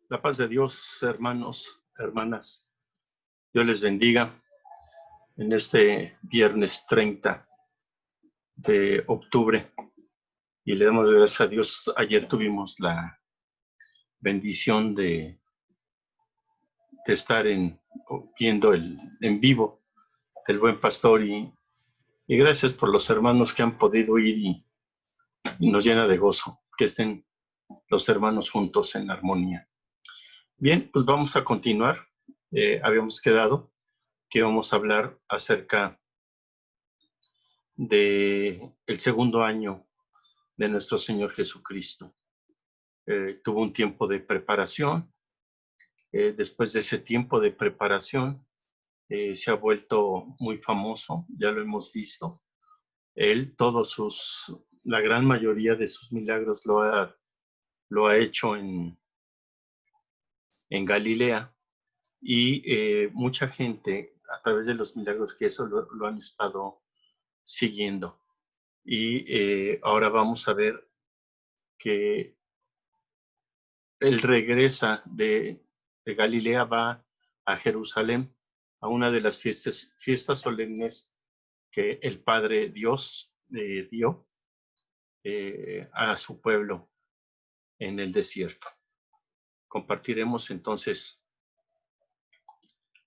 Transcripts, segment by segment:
La paz de Dios, hermanos, hermanas. Dios les bendiga en este viernes 30 de octubre. Y le damos gracias a Dios. Ayer tuvimos la bendición de estar viendo en vivo el Buen Pastor y gracias por los hermanos que han podido ir y nos llena de gozo que estén los hermanos juntos en armonía. Bien, pues vamos a continuar. Habíamos quedado que íbamos a hablar acerca de el segundo año de nuestro Señor Jesucristo. Tuvo un tiempo de preparación. Después de ese tiempo de preparación, se ha vuelto muy famoso, ya lo hemos visto. Él, la gran mayoría de sus milagros lo ha hecho en Galilea y mucha gente a través de los milagros que eso lo han estado siguiendo. Y ahora vamos a ver que él regresa de Galilea, va a Jerusalén, a una de las fiestas solemnes que el Padre Dios dio a su pueblo en el desierto. Compartiremos entonces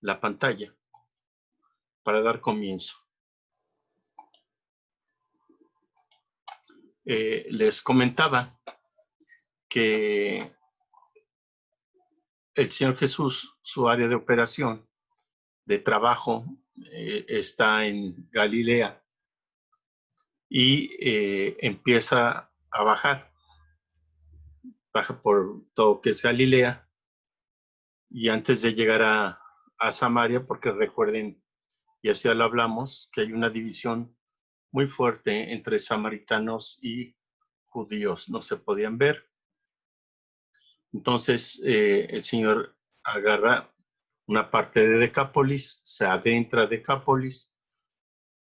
la pantalla para dar comienzo. Les comentaba que el Señor Jesús, su área de operación, de trabajo, está en Galilea y empieza a baja por todo que es Galilea y antes de llegar a Samaria, porque recuerden, y así ya lo hablamos, que hay una división muy fuerte entre samaritanos y judíos, no se podían ver. Entonces el Señor agarra una parte de Decápolis, se adentra a Decápolis,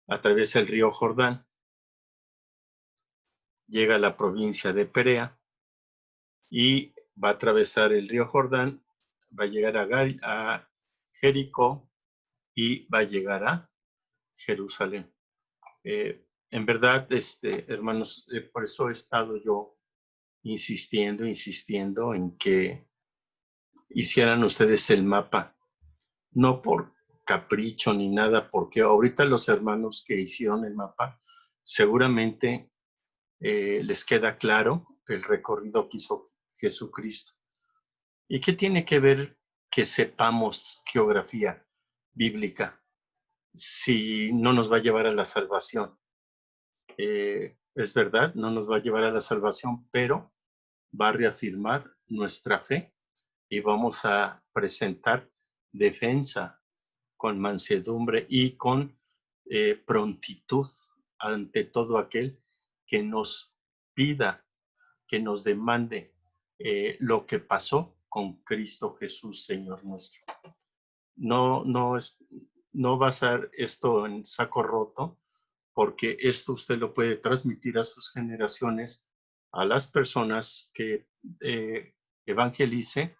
atraviesa el río Jordán, llega a la provincia de Perea y va a atravesar el río Jordán, va a llegar a Jericó y va a llegar a Jerusalén. En verdad, hermanos, por eso he estado yo insistiendo en que hicieran ustedes el mapa, no por capricho ni nada, porque ahorita los hermanos que hicieron el mapa seguramente les queda claro el recorrido que hizo Jesucristo. ¿Y qué tiene que ver que sepamos geografía bíblica si no nos va a llevar a la salvación? Es verdad, no nos va a llevar a la salvación, pero va a reafirmar nuestra fe y vamos a presentar defensa con mansedumbre y con prontitud ante todo aquel que nos pida, que nos demande lo que pasó con Cristo Jesús, Señor nuestro. No va a ser esto en saco roto, porque esto usted lo puede transmitir a sus generaciones, a las personas que evangelice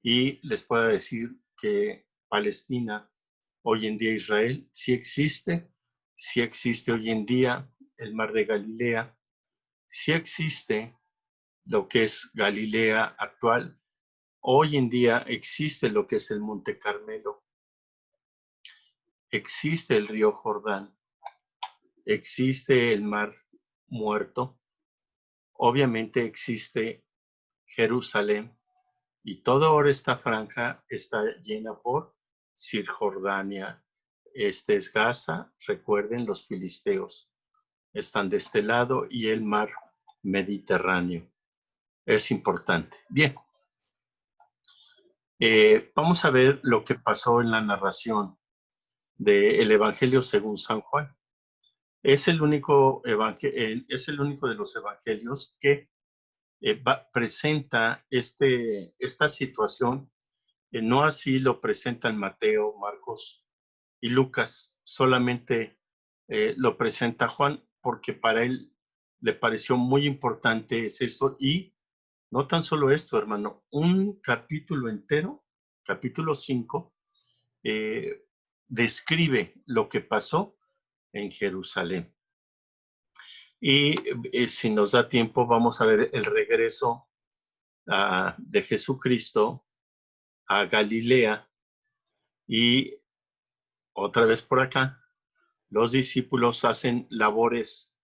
y les pueda decir que Palestina, hoy en día Israel, sí existe hoy en día el mar de Galilea, sí existe lo que es Galilea actual, hoy en día existe lo que es el Monte Carmelo, existe el río Jordán, existe el mar muerto, obviamente existe Jerusalén y toda ahora esta franja está llena por Cisjordania. Este es Gaza, recuerden los filisteos están de este lado y el mar Mediterráneo. Es importante. Bien, vamos a ver lo que pasó en la narración del Evangelio según San Juan. Es el único de los evangelios que presenta esta situación. No así lo presentan Mateo, Marcos y Lucas, solamente lo presenta Juan porque para él le pareció muy importante es esto y No tan solo esto, hermano, un capítulo entero, capítulo 5, describe lo que pasó en Jerusalén. Y si nos da tiempo, vamos a ver el regreso de Jesucristo a Galilea y otra vez por acá, los discípulos hacen labores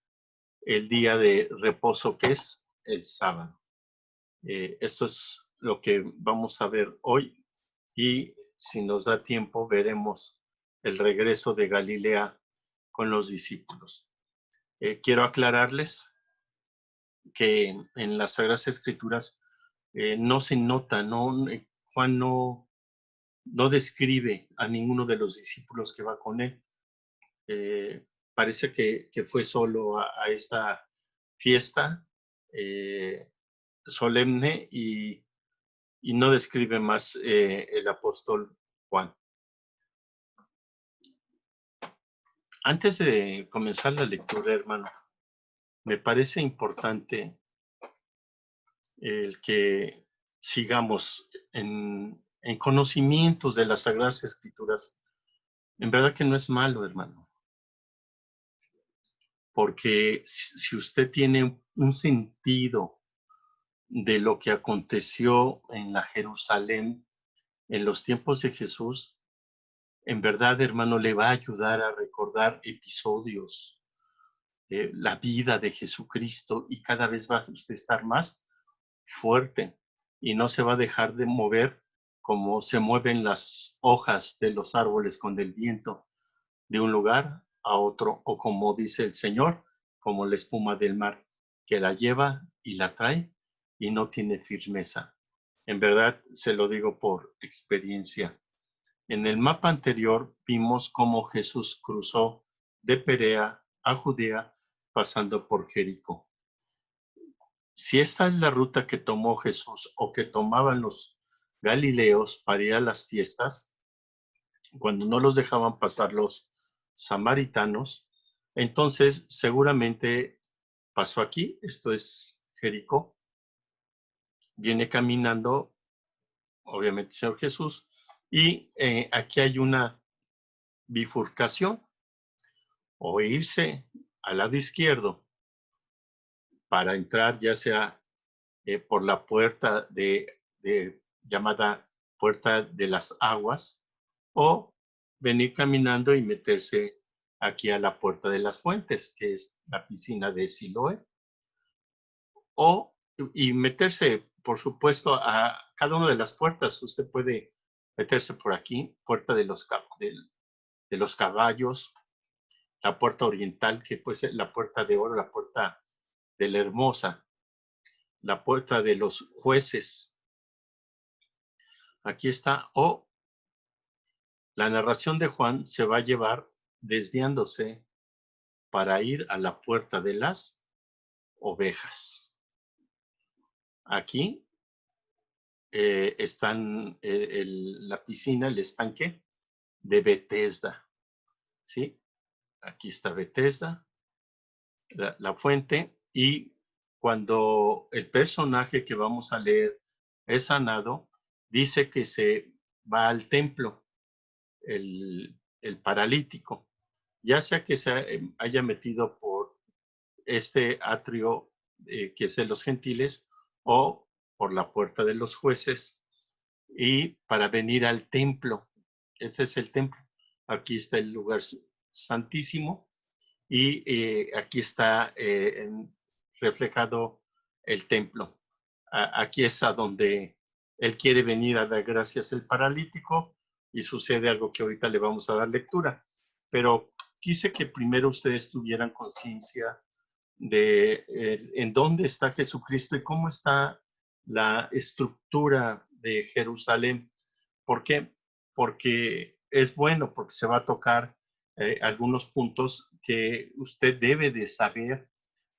el día de reposo que es el sábado. Esto es lo que vamos a ver hoy y si nos da tiempo veremos el regreso de Galilea con los discípulos. Quiero aclararles que en las Sagradas Escrituras no se nota, Juan no describe a ninguno de los discípulos que va con él. Parece que fue solo a esta fiesta solemne y no describe más el apóstol Juan. Antes de comenzar la lectura, hermano, me parece importante el que sigamos en conocimientos de las Sagradas Escrituras. En verdad que no es malo, hermano, porque si usted tiene un sentido de lo que aconteció en la Jerusalén en los tiempos de Jesús, en verdad, hermano, le va a ayudar a recordar episodios, la vida de Jesucristo y cada vez va a usted estar más fuerte y no se va a dejar de mover como se mueven las hojas de los árboles con el viento de un lugar a otro o como dice el Señor, como la espuma del mar que la lleva y la trae y no tiene firmeza. En verdad, se lo digo por experiencia. En el mapa anterior vimos cómo Jesús cruzó de Perea a Judea pasando por Jericó. Si esta es la ruta que tomó Jesús o que tomaban los galileos para ir a las fiestas, cuando no los dejaban pasar los samaritanos, entonces seguramente pasó aquí, esto es Jericó, viene caminando, obviamente, el Señor Jesús, y aquí hay una bifurcación, o irse al lado izquierdo para entrar ya sea por la puerta llamada Puerta de las Aguas, o venir caminando y meterse aquí a la Puerta de las Fuentes, que es la piscina de Siloé, y meterse, por supuesto, a cada una de las puertas. Usted puede meterse por aquí, Puerta de los Caballos, la Puerta Oriental, que puede ser la Puerta de Oro, la Puerta de la Hermosa, la Puerta de los Jueces. Aquí está, o la narración de Juan se va a llevar desviándose para ir a la Puerta de las Ovejas. Aquí están la piscina, el estanque de Betesda, ¿sí? Aquí está Betesda, la fuente, y cuando el personaje que vamos a leer es sanado, dice que se va al templo, el paralítico, ya sea que se haya metido por este atrio que es de los gentiles o por la puerta de los jueces y para venir al templo. Ese es el templo. Aquí está el lugar santísimo y aquí está reflejado el templo. Aquí es a donde él quiere venir a dar gracias al paralítico y sucede algo que ahorita le vamos a dar lectura. Pero quise que primero ustedes tuvieran conciencia de en dónde está Jesucristo y cómo está la estructura de Jerusalén. ¿Por qué? Porque es bueno, porque se va a tocar algunos puntos que usted debe de saber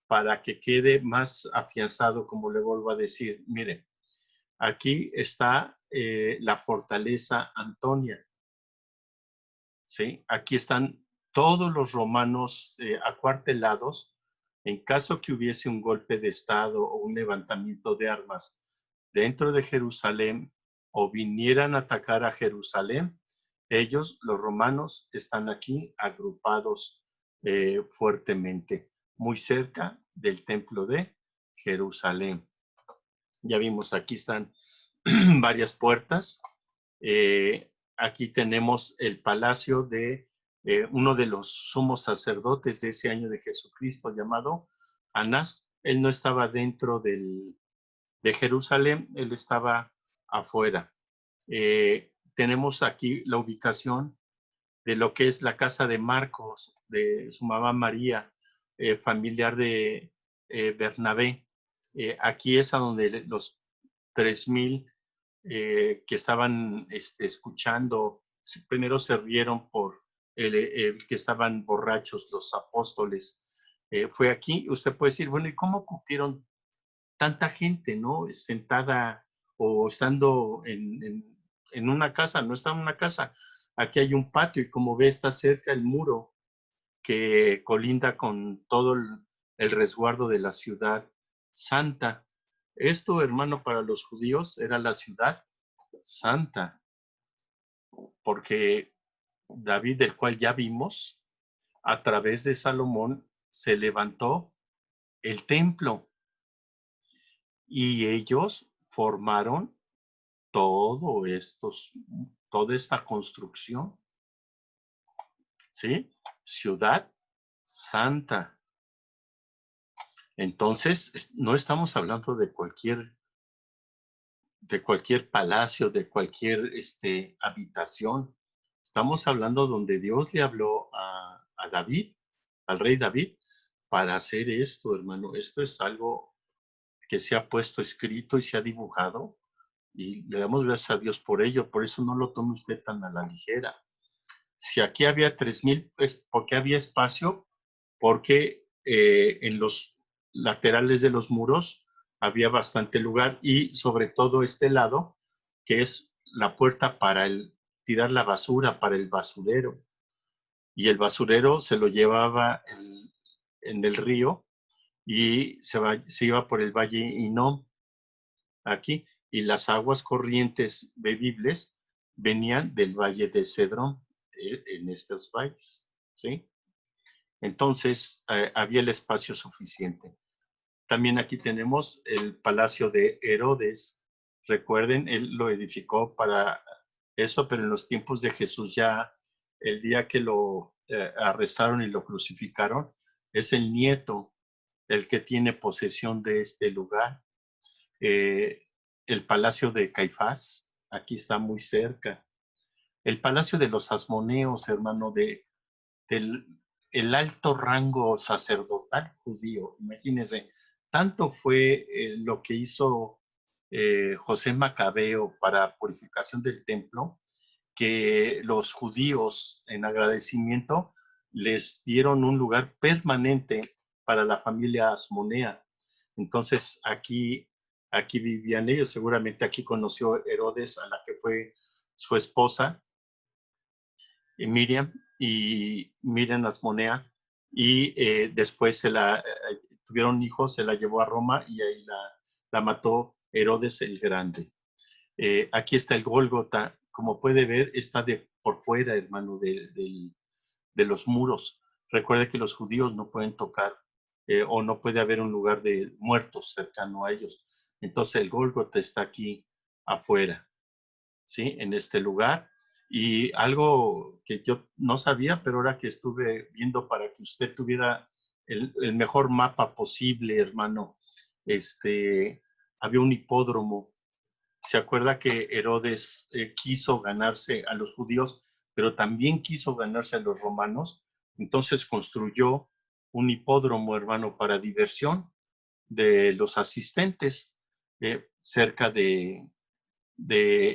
para que quede más afianzado, como le vuelvo a decir. Mire, aquí está la fortaleza Antonia, ¿sí? Aquí están todos los romanos acuartelados En caso que hubiese un golpe de estado o un levantamiento de armas dentro de Jerusalén o vinieran a atacar a Jerusalén, ellos, los romanos, están aquí agrupados fuertemente, muy cerca del templo de Jerusalén. Ya vimos, aquí están varias puertas. Aquí tenemos el palacio de uno de los sumos sacerdotes de ese año de Jesucristo, llamado Anás. Él no estaba dentro de Jerusalén, él estaba afuera. Tenemos aquí la ubicación de lo que es la casa de Marcos, de su mamá María, familiar de Bernabé. Aquí es a donde los 3,000 que estaban escuchando, primero se rieron por el que estaban borrachos los apóstoles. Fue aquí, usted puede decir, bueno, ¿y cómo cupieron tanta gente, no? Sentada o estando en una casa, no está en una casa. Aquí hay un patio y como ve está cerca el muro que colinda con todo el resguardo de la ciudad santa. Esto, hermano, para los judíos era la ciudad santa, porque David, del cual ya vimos, a través de Salomón se levantó el templo y ellos formaron toda esta construcción, ¿sí? Ciudad santa. Entonces, no estamos hablando de cualquier palacio, de cualquier habitación. Estamos hablando donde Dios le habló a David, al rey David, para hacer esto, hermano. Esto es algo que se ha puesto escrito y se ha dibujado y le damos gracias a Dios por ello. Por eso no lo tome usted tan a la ligera. Si aquí había 3,000, es porque había espacio, porque en los laterales de los muros había bastante lugar y sobre todo este lado, que es la puerta para tirar la basura, para el basurero. Y el basurero se lo llevaba en el río y se iba por el valle Hinnom aquí, y las aguas corrientes bebibles venían del valle de Cedrón, en estos valles, ¿sí? Entonces, había el espacio suficiente. También aquí tenemos el palacio de Herodes. Recuerden, él lo edificó para eso, pero en los tiempos de Jesús ya, el día que lo arrestaron y lo crucificaron, es el nieto el que tiene posesión de este lugar. El palacio de Caifás, aquí está muy cerca. El palacio de los Asmoneos, hermano, del el alto rango sacerdotal judío. Imagínense, tanto fue lo que hizo José Macabeo para purificación del templo, que los judíos, en agradecimiento, les dieron un lugar permanente para la familia Asmonea. Entonces, aquí vivían ellos. Seguramente aquí conoció Herodes, a la que fue su esposa, Miriam Asmonea, y después tuvieron hijos, se la llevó a Roma y ahí la mató Herodes el Grande. Aquí está el Gólgota, como puede ver, está por fuera, hermano, de los muros. Recuerde que los judíos no pueden tocar o no puede haber un lugar de muertos cercano a ellos. Entonces el Gólgota está aquí afuera, ¿sí? En este lugar. Y algo que yo no sabía, pero ahora que estuve viendo para que usted tuviera el mejor mapa posible, hermano, había un hipódromo. Se acuerda que Herodes quiso ganarse a los judíos, pero también quiso ganarse a los romanos. Entonces construyó un hipódromo, hermano, para diversión de los asistentes, cerca de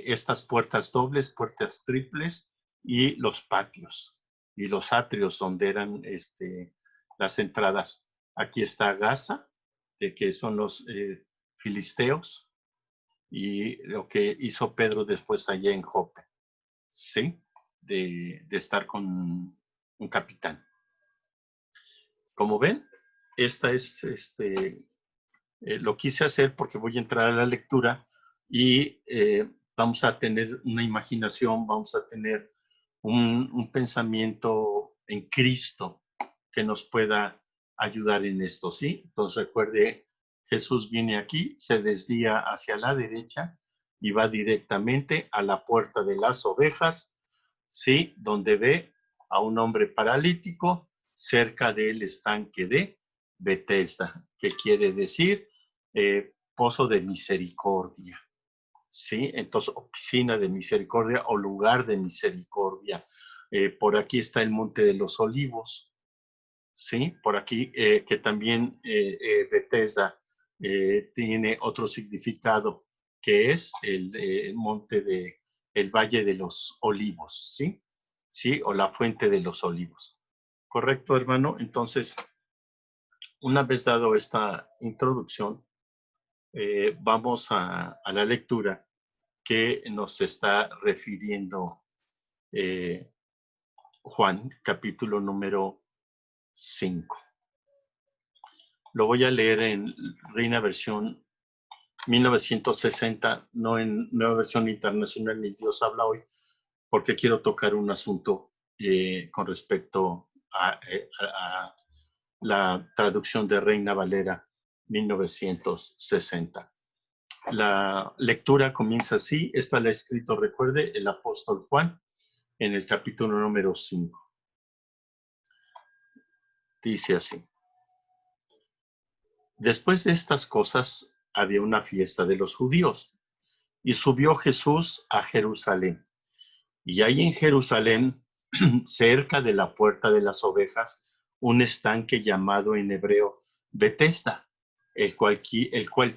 estas puertas dobles, puertas triples y los patios y los atrios donde eran las entradas. Aquí está Gaza, de que son los filisteos, y lo que hizo Pedro después allá en Jope, ¿sí? De estar con un capitán. Como ven, esta es, lo quise hacer porque voy a entrar a la lectura y vamos a tener una imaginación, vamos a tener un pensamiento en Cristo que nos pueda ayudar en esto, ¿sí? Entonces recuerde, Jesús viene aquí, se desvía hacia la derecha y va directamente a la puerta de las ovejas, ¿sí? Donde ve a un hombre paralítico cerca del estanque de Betesda, que quiere decir pozo de misericordia, ¿sí? Entonces, piscina de misericordia o lugar de misericordia. Por aquí está el Monte de los Olivos, ¿sí? Por aquí, que también Betesda tiene otro significado, que es el monte de, el Valle de los Olivos, ¿sí? ¿Sí? O la Fuente de los Olivos. ¿Correcto, hermano? Entonces, una vez dado esta introducción, vamos a la lectura que nos está refiriendo eh, Juan, capítulo número 5. Lo voy a leer en Reina Versión 1960, no en Nueva Versión Internacional ni Dios habla hoy, porque quiero tocar un asunto con respecto a la traducción de Reina Valera 1960. La lectura comienza así, esta la ha escrito, recuerde, el apóstol Juan en el capítulo número 5. Dice así: después de estas cosas había una fiesta de los judíos y subió Jesús a Jerusalén. Y hay en Jerusalén, cerca de la puerta de las ovejas, un estanque llamado en hebreo Betesda, el cual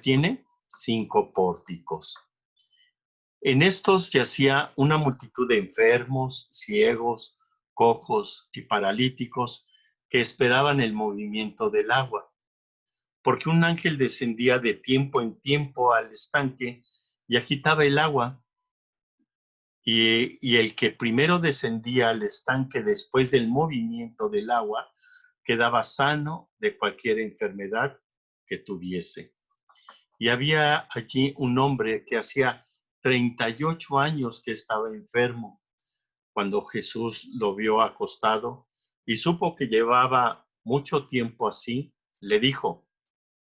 tiene 5 pórticos. En estos yacía una multitud de enfermos, ciegos, cojos y paralíticos que esperaban el movimiento del agua, porque un ángel descendía de tiempo en tiempo al estanque y agitaba el agua, y el que primero descendía al estanque después del movimiento del agua quedaba sano de cualquier enfermedad que tuviese. Y había allí un hombre que hacía 38 años que estaba enfermo. Cuando Jesús lo vio acostado y supo que llevaba mucho tiempo así, le dijo: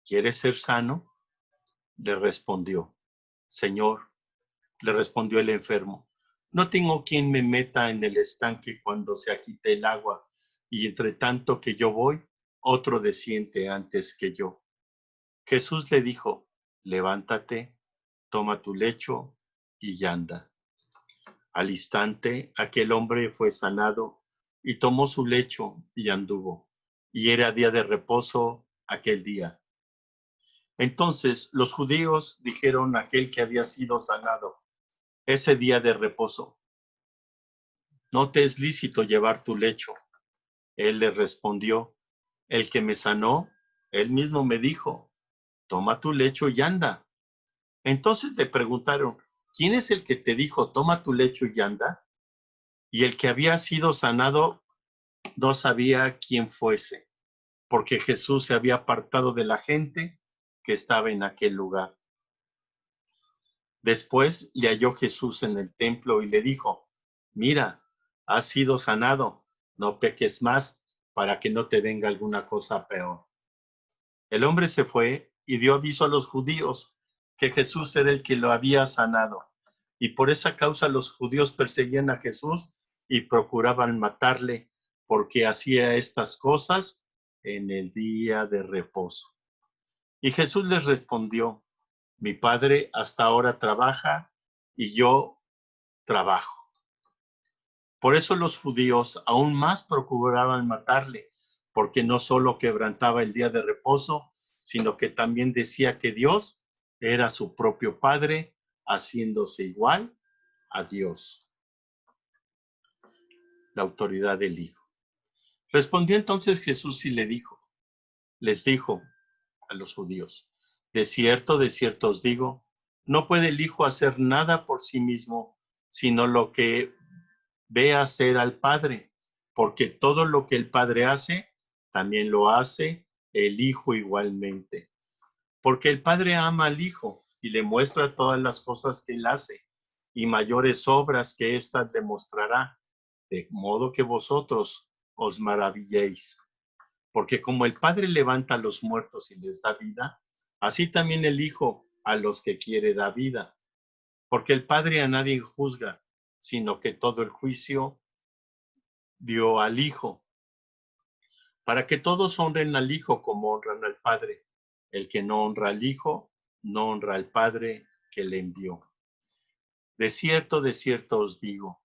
¿quieres ser sano? Le respondió: Señor, le respondió el enfermo, no tengo quien me meta en el estanque cuando se agite el agua, y entre tanto que yo voy, otro desciende antes que yo. Jesús le dijo: levántate, toma tu lecho y anda. Al instante, aquel hombre fue sanado y tomó su lecho y anduvo. Y era día de reposo aquel día. Entonces los judíos dijeron a aquel que había sido sanado ese día de reposo: no te es lícito llevar tu lecho. Él le respondió: el que me sanó, él mismo me dijo, toma tu lecho y anda. Entonces le preguntaron: ¿quién es el que te dijo, toma tu lecho y anda? Y el que había sido sanado no sabía quién fuese, porque Jesús se había apartado de la gente que estaba en aquel lugar. Después le halló Jesús en el templo y le dijo: mira, has sido sanado, no peques más para que no te venga alguna cosa peor. El hombre se fue y dio aviso a los judíos que Jesús era el que lo había sanado. Y por esa causa los judíos perseguían a Jesús y procuraban matarle, porque hacía estas cosas en el día de reposo. Y Jesús les respondió: mi Padre hasta ahora trabaja y yo trabajo. Por eso los judíos aún más procuraban matarle, porque no solo quebrantaba el día de reposo, sino que también decía que Dios era su propio Padre, haciéndose igual a Dios. La autoridad del Hijo. Respondió entonces Jesús y les dijo a los judíos: de cierto os digo, no puede el Hijo hacer nada por sí mismo, sino lo que ve hacer al Padre, porque todo lo que el Padre hace, también lo hace el Hijo igualmente. Porque el Padre ama al Hijo y le muestra todas las cosas que él hace, y mayores obras que éstas demostrará, de modo que vosotros os maravilléis. Porque como el Padre levanta a los muertos y les da vida, así también el Hijo a los que quiere da vida. Porque el Padre a nadie juzga, sino que todo el juicio dio al Hijo, para que todos honren al Hijo como honran al Padre. El que no honra al Hijo, no honra al Padre que le envió. De cierto os digo,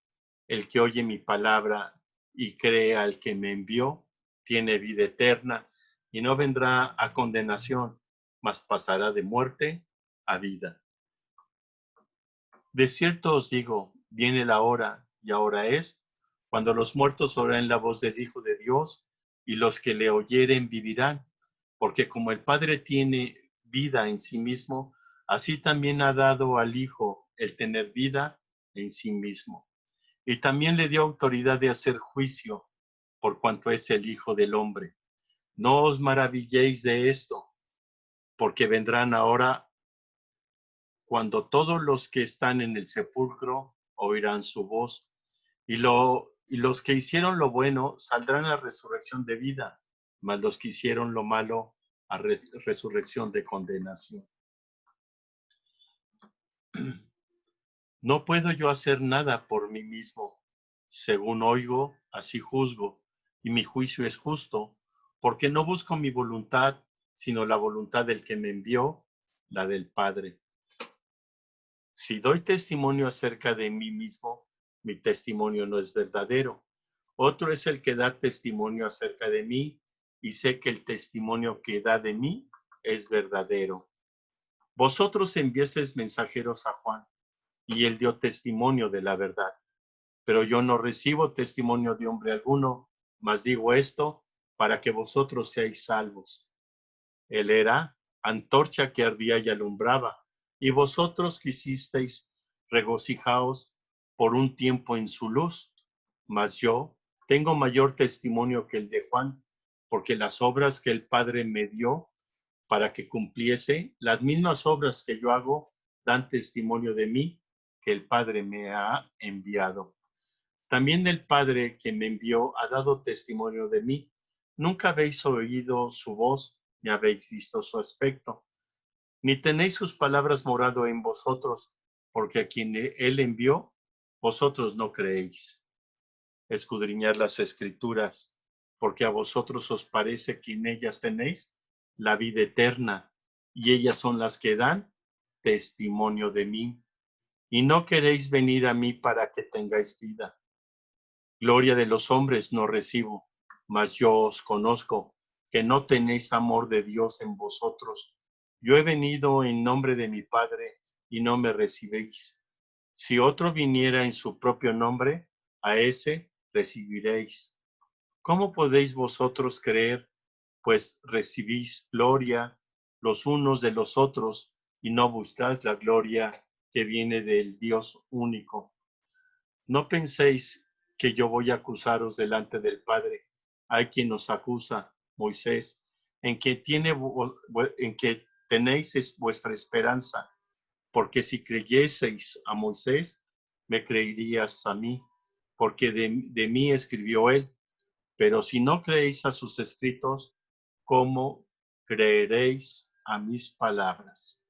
el que oye mi palabra y cree al que me envió, tiene vida eterna y no vendrá a condenación, mas pasará de muerte a vida. De cierto os digo, viene la hora, y ahora es, cuando los muertos oirán la voz del Hijo de Dios, y los que le oyeren vivirán, porque como el Padre tiene vida en sí mismo, así también ha dado al Hijo el tener vida en sí mismo. Y también le dio autoridad de hacer juicio, por cuanto es el Hijo del Hombre. No os maravilléis de esto, porque vendrán ahora cuando todos los que están en el sepulcro oirán su voz, y los que hicieron lo bueno saldrán a resurrección de vida, mas los que hicieron lo malo a resurrección de condenación. No puedo yo hacer nada por mí mismo. Según oigo, así juzgo, y mi juicio es justo, porque no busco mi voluntad, sino la voluntad del que me envió, la del Padre. Si doy testimonio acerca de mí mismo, mi testimonio no es verdadero. Otro es el que da testimonio acerca de mí, y sé que el testimonio que da de mí es verdadero. Vosotros enviasteis mensajeros a Juan, y él dio testimonio de la verdad. Pero yo no recibo testimonio de hombre alguno, mas digo esto para que vosotros seáis salvos. Él era antorcha que ardía y alumbraba, y vosotros quisisteis regocijaos por un tiempo en su luz. Mas yo tengo mayor testimonio que el de Juan, porque las obras que el Padre me dio para que cumpliese, las mismas obras que yo hago, dan testimonio de mí, que el Padre me ha enviado. También el Padre que me envió ha dado testimonio de mí. Nunca habéis oído su voz, ni habéis visto su aspecto, ni tenéis sus palabras morado en vosotros, porque a quien él envió, vosotros no creéis. Escudriñad las Escrituras, porque a vosotros os parece que en ellas tenéis la vida eterna, y ellas son las que dan testimonio de mí. Y no queréis venir a mí para que tengáis vida. Gloria de los hombres no recibo, mas yo os conozco, que no tenéis amor de Dios en vosotros. Yo he venido en nombre de mi Padre, y no me recibéis. Si otro viniera en su propio nombre, a ese recibiréis. ¿Cómo podéis vosotros creer, pues recibís gloria los unos de los otros, y no buscáis la gloria que viene del Dios único? No penséis que yo voy a acusaros delante del Padre. Hay quien os acusa, Moisés, en que tenéis vuestra esperanza, porque si creyeseis a Moisés, me creerías a mí, porque de mí escribió él. Pero si no creéis a sus escritos, ¿cómo creeréis a mis palabras?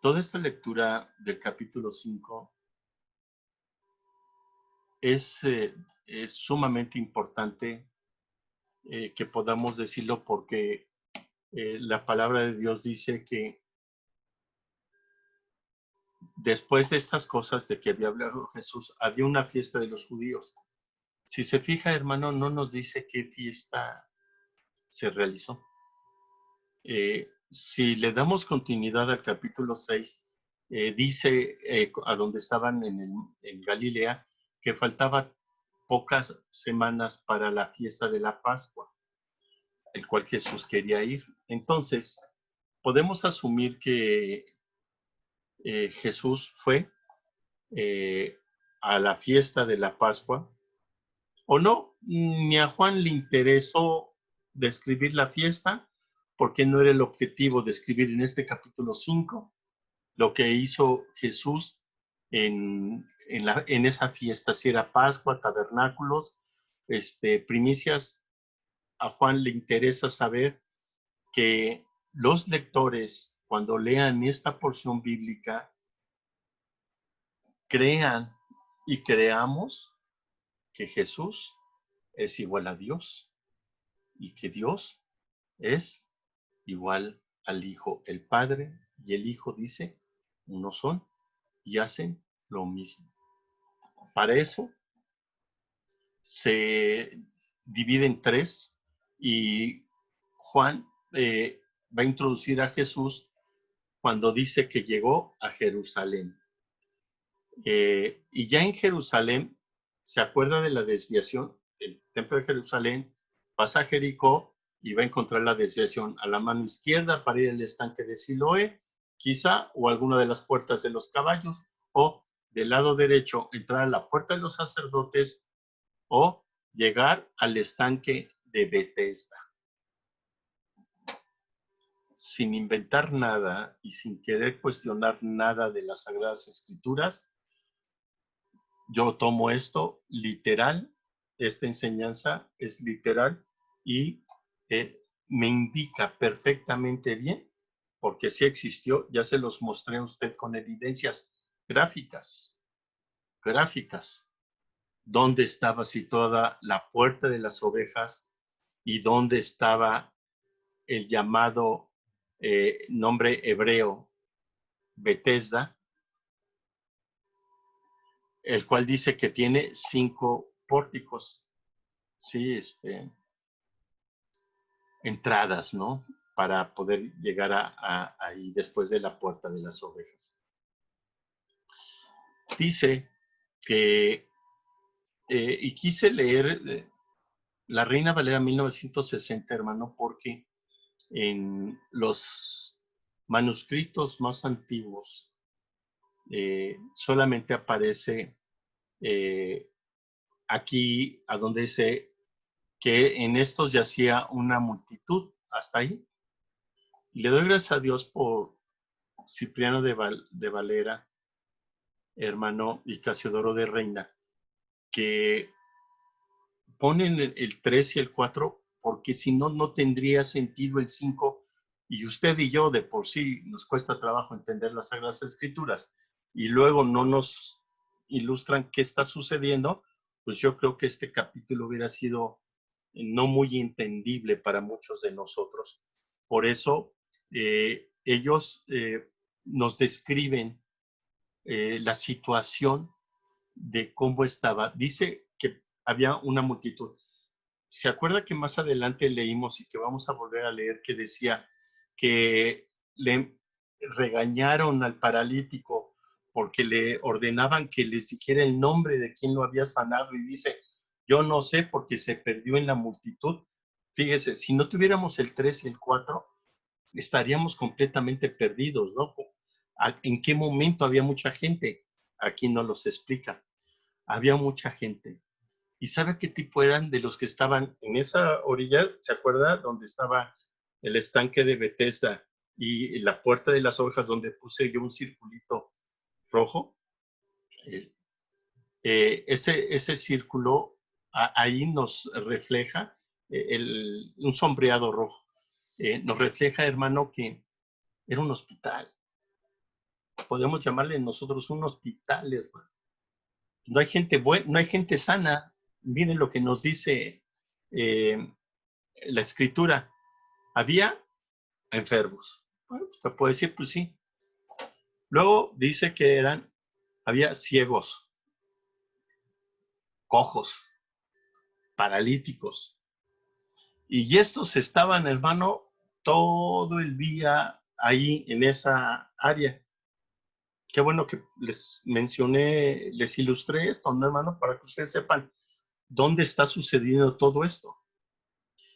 Toda esta lectura del capítulo 5 es, es sumamente importante que podamos decirlo porque la palabra de Dios dice que después de estas cosas de que había hablado Jesús, había una fiesta de los judíos. Si se fija, hermano, no nos dice qué fiesta se realizó. Si le damos continuidad al capítulo 6, dice a donde estaban en Galilea que faltaban pocas semanas para la fiesta de la Pascua, el cual Jesús quería ir. Entonces, podemos asumir que Jesús fue eh, a la fiesta de la Pascua, o no, ni a Juan le interesó describir la fiesta, porque no era el objetivo de escribir en este capítulo 5 lo que hizo Jesús en esa fiesta, si era Pascua, tabernáculos, primicias. A Juan le interesa saber que los lectores, cuando lean esta porción bíblica, crean y creamos que Jesús es igual a Dios y que Dios es igual al Hijo. El Padre y el Hijo, dice, uno son y hacen lo mismo. Para eso se divide en tres y Juan va a introducir a Jesús cuando dice que llegó a Jerusalén. Y ya en Jerusalén, se acuerda de la desviación, el templo de Jerusalén, pasa a Jericó y va a encontrar la desviación a la mano izquierda para ir al estanque de Siloé, quizá, o alguna de las puertas de los caballos, o del lado derecho entrar a la puerta de los sacerdotes, o llegar al estanque de Betesda. Sin inventar nada y sin querer cuestionar nada de las Sagradas Escrituras, yo tomo esto literal, esta enseñanza es literal y me indica perfectamente bien, porque sí existió, ya se los mostré a usted con evidencias gráficas, dónde estaba situada la puerta de las ovejas y dónde estaba el llamado nombre hebreo Betesda, el cual dice que tiene 5 pórticos, sí, entradas, ¿no? Para poder llegar ahí después de la puerta de las ovejas. Dice que, y quise leer la Reina Valera 1960, hermano, porque en los manuscritos más antiguos solamente aparece aquí a donde dice que en estos yacía una multitud, hasta ahí. Y le doy gracias a Dios por Cipriano de Valera, hermano, y Casiodoro de Reina, que ponen el 3 y el 4, porque si no, no tendría sentido el 5, y usted y yo de por sí nos cuesta trabajo entender las Sagradas Escrituras, y luego no nos ilustran qué está sucediendo, pues yo creo que este capítulo hubiera sido no muy entendible para muchos de nosotros. Por eso ellos nos describen la situación de cómo estaba. Dice que había una multitud. ¿Se acuerda que más adelante leímos y que vamos a volver a leer que decía que le regañaron al paralítico porque le ordenaban que les dijera el nombre de quien lo había sanado? Y dice, yo no sé porque se perdió en la multitud. Fíjese, si no tuviéramos el 3 y el 4, estaríamos completamente perdidos, ¿no? ¿En qué momento había mucha gente? Aquí no los explica. Había mucha gente. ¿Y sabe qué tipo eran de los que estaban en esa orilla? ¿Se acuerda? Donde estaba el estanque de Betesda y la puerta de las ovejas, donde puse yo un circulito rojo. Ese círculo ahí nos refleja un sombreado rojo. Nos refleja, hermano, que era un hospital. Podemos llamarle nosotros un hospital, hermano. No hay gente buena, no hay gente sana. Miren lo que nos dice la escritura. Había enfermos. Bueno, usted puede decir, pues sí. Luego dice que había ciegos, cojos, paralíticos. Y estos estaban, hermano, todo el día ahí en esa área. Qué bueno que les mencioné, les ilustré esto, ¿no, hermano? Para que ustedes sepan dónde está sucediendo todo esto.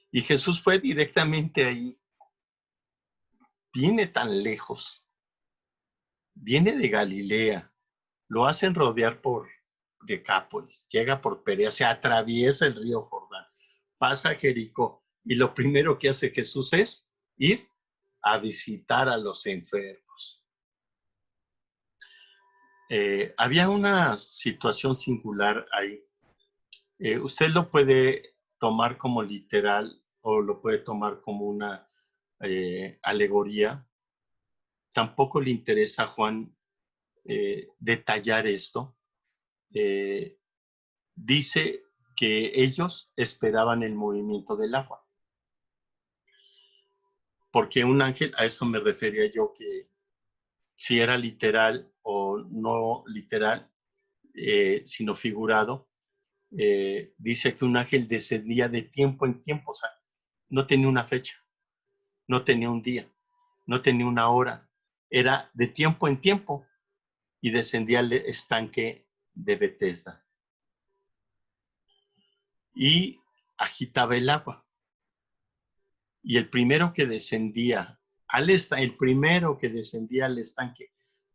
Y Jesús fue directamente ahí. Viene tan lejos. Viene de Galilea. Lo hacen rodear por Decápolis. Llega por Perea. Se atraviesa el río Jordán. Pasa a Jericó. Y lo primero que hace Jesús es ir a visitar a los enfermos. Había una situación singular ahí. Usted lo puede tomar como literal o lo puede tomar como una alegoría. Tampoco le interesa a Juan detallar esto. Dice que ellos esperaban el movimiento del agua. Porque un ángel, a eso me refería yo, que si era literal o no literal, sino figurado, dice que un ángel descendía de tiempo en tiempo, o sea, no tenía una fecha, no tenía un día, no tenía una hora, era de tiempo en tiempo y descendía al estanque de Betesda y agitaba el agua. Y el primero que descendía el primero que descendía al estanque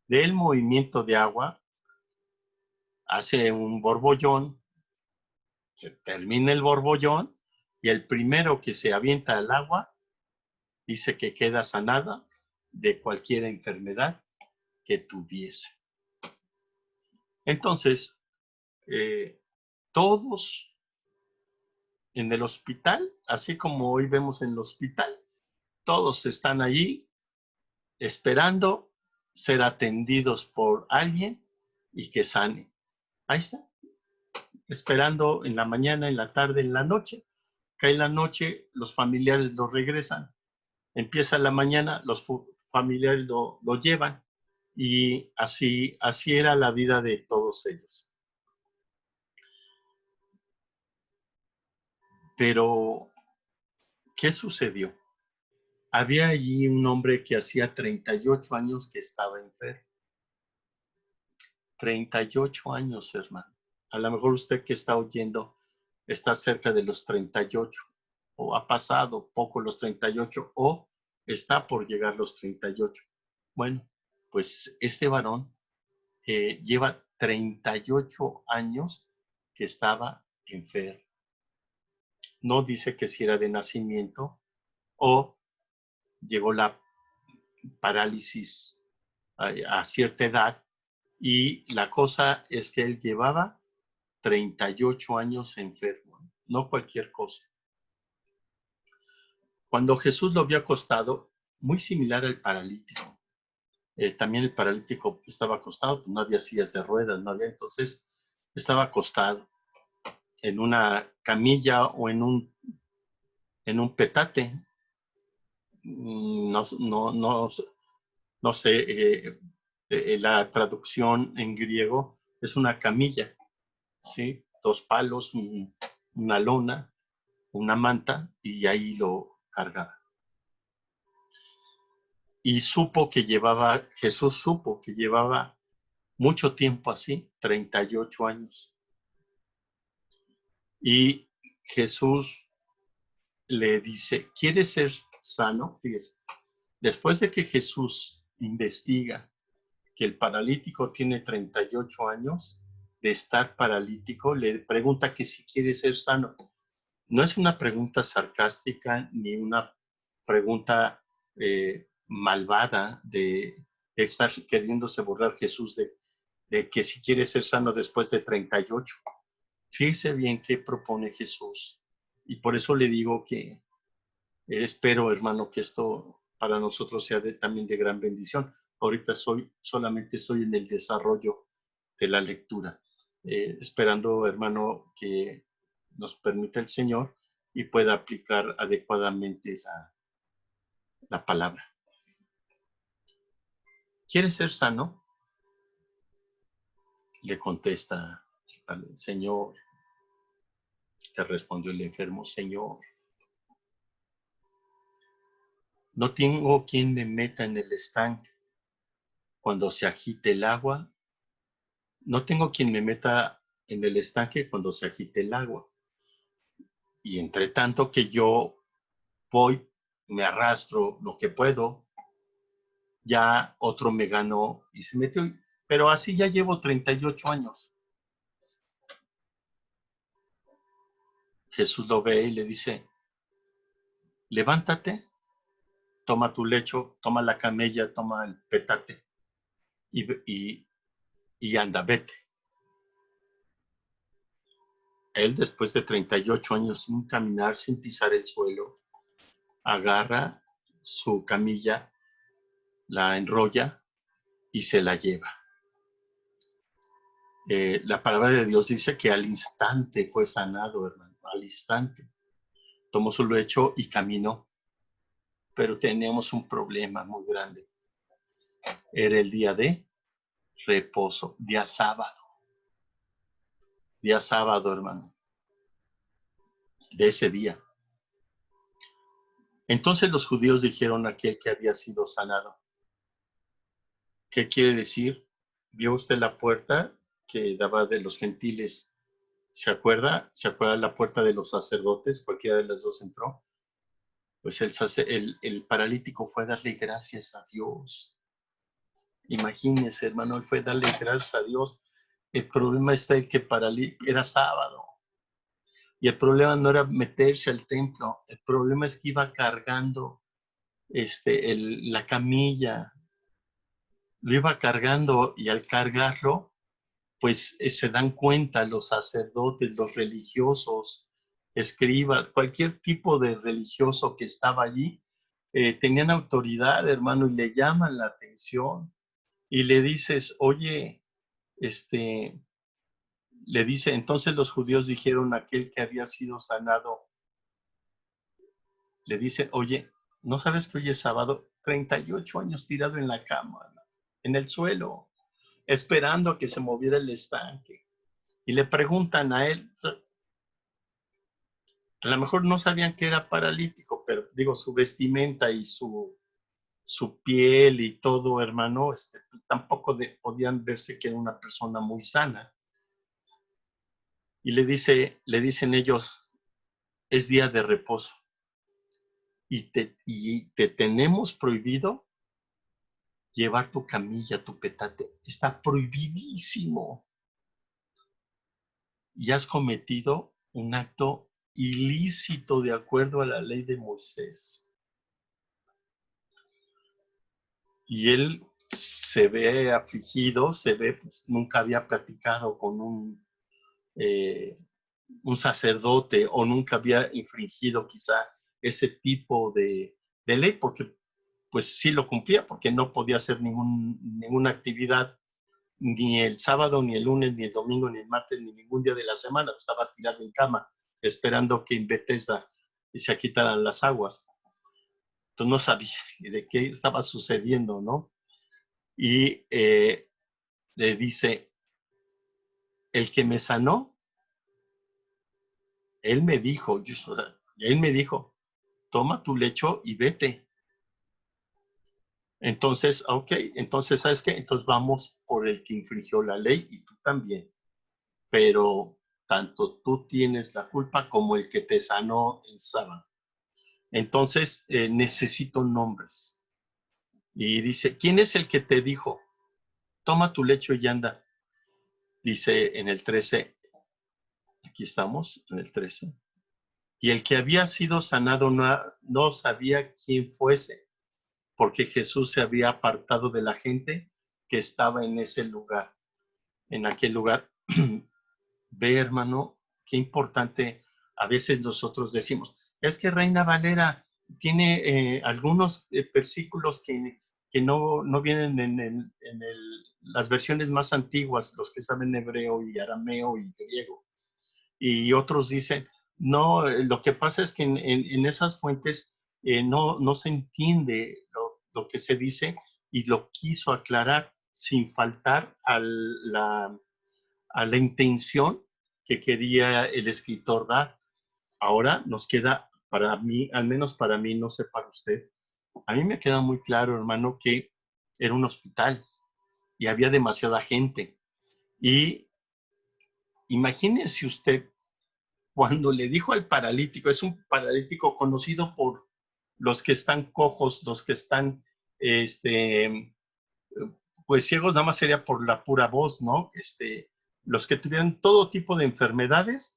del movimiento de agua hace un borbollón, se termina el borbollón y el primero que se avienta al agua dice que queda sanada de cualquier enfermedad que tuviese. Entonces, todos en el hospital, así como hoy vemos en el hospital, todos están allí esperando ser atendidos por alguien y que sane. Ahí está, esperando en la mañana, en la tarde, en la noche. Cae la noche, los familiares lo regresan. Empieza la mañana, los familiares lo llevan. Y así era la vida de todos ellos. Pero, ¿qué sucedió? Había allí un hombre que hacía 38 años que estaba enfermo. 38 años, hermano. A lo mejor usted que está oyendo está cerca de los 38 o ha pasado poco los 38 o está por llegar los 38. Bueno, pues este varón lleva 38 años que estaba enfermo. No dice que si era de nacimiento o llegó la parálisis a cierta edad y la cosa es que él llevaba 38 años enfermo, no cualquier cosa. Cuando Jesús lo vio acostado, muy similar al paralítico, también el paralítico estaba acostado, pues no había sillas de ruedas, no había, entonces estaba acostado en una camilla o en un petate. No sé, la traducción en griego es una camilla, ¿sí? 2 palos, una lona, una manta, y ahí lo cargaba. Y Jesús supo que llevaba mucho tiempo así, 38 años. Y Jesús le dice, ¿quieres ser sano? Fíjese, después de que Jesús investiga que el paralítico tiene 38 años de estar paralítico, le pregunta que si quiere ser sano. No es una pregunta sarcástica ni una pregunta malvada de estar queriéndose burlar Jesús de que si quiere ser sano después de 38. Fíjese bien qué propone Jesús. Y por eso le digo que espero, hermano, que esto para nosotros sea también de gran bendición. Ahorita solamente estoy en el desarrollo de la lectura, esperando, hermano, que nos permita el Señor y pueda aplicar adecuadamente la palabra. ¿Quieres ser sano? Le contesta el Señor. Le respondió el enfermo, Señor, no tengo quien me meta en el estanque cuando se agite el agua. No tengo quien me meta en el estanque cuando se agite el agua. Y entre tanto que yo voy, me arrastro lo que puedo, ya otro me ganó y se metió. Pero así ya llevo 38 años. Jesús lo ve y le dice, levántate, toma tu lecho, toma la camella, toma el petate y anda, vete. Él, después de 38 años sin caminar, sin pisar el suelo, agarra su camilla, la enrolla y se la lleva. La palabra de Dios dice que al instante fue sanado, hermano, al instante. Tomó su lecho y caminó. Pero tenemos un problema muy grande. Era el día de reposo, día sábado. Día sábado, hermano. De ese día. Entonces los judíos dijeron a aquel que había sido sanado. ¿Qué quiere decir? ¿Vio usted la puerta que daba de los gentiles? ¿Se acuerda? ¿Se acuerda la puerta de los sacerdotes? Cualquiera de las dos entró. Pues el paralítico fue a darle gracias a Dios. Imagínese, hermano, él fue a darle gracias a Dios. El problema está en que era sábado. Y el problema no era meterse al templo. El problema es que iba cargando la camilla. Lo iba cargando y al cargarlo, pues se dan cuenta los sacerdotes, los religiosos, escribas, cualquier tipo de religioso que estaba allí, tenían autoridad, hermano, y le llaman la atención y le dices, oye, le dice, entonces los judíos dijeron a aquel que había sido sanado, le dice, oye, ¿no sabes que hoy es sábado? 38 años tirado en la cama, en el suelo, esperando a que se moviera el estanque. Y le preguntan a él, a lo mejor no sabían que era paralítico, pero digo, su vestimenta y su piel y todo, hermano, tampoco podían verse que era una persona muy sana. Y le dicen ellos, es día de reposo. Y te tenemos prohibido llevar tu camilla, tu petate. Está prohibidísimo. Y has cometido un acto ilícito de acuerdo a la ley de Moisés. Y él se ve afligido, pues, nunca había platicado con un sacerdote o nunca había infringido quizá ese tipo de ley, porque pues sí lo cumplía, porque no podía hacer ninguna actividad ni el sábado, ni el lunes, ni el domingo, ni el martes, ni ningún día de la semana. Estaba tirado en cama, esperando que en Bethesda se quitaran las aguas. Entonces no sabía de qué estaba sucediendo, ¿no? Y le dice, el que me sanó, él me dijo, toma tu lecho y vete. Entonces, ok, entonces, ¿sabes qué? Entonces vamos por el que infringió la ley y tú también. Pero tanto tú tienes la culpa como el que te sanó en sábado. Entonces, necesito nombres. Y dice, ¿quién es el que te dijo? Toma tu lecho y anda. Dice en el 13, aquí estamos, en el 13. Y el que había sido sanado no sabía quién fuese, porque Jesús se había apartado de la gente que estaba en ese lugar, en aquel lugar. Ve, hermano, qué importante a veces nosotros decimos, es que Reina Valera tiene algunos versículos que no vienen en las versiones más antiguas, los que saben hebreo y arameo y griego. Y otros dicen, no, lo que pasa es que en esas fuentes no se entiende lo que se dice y lo quiso aclarar sin faltar a la intención que quería el escritor dar. Ahora nos queda, para mí, al menos para mí, no sé para usted, a mí me queda muy claro, hermano, que era un hospital y había demasiada gente. Y imagínese usted cuando le dijo al paralítico, es un paralítico conocido por los que están cojos, los que están, pues ciegos nada más sería por la pura voz, ¿no? Los que tuvieran todo tipo de enfermedades,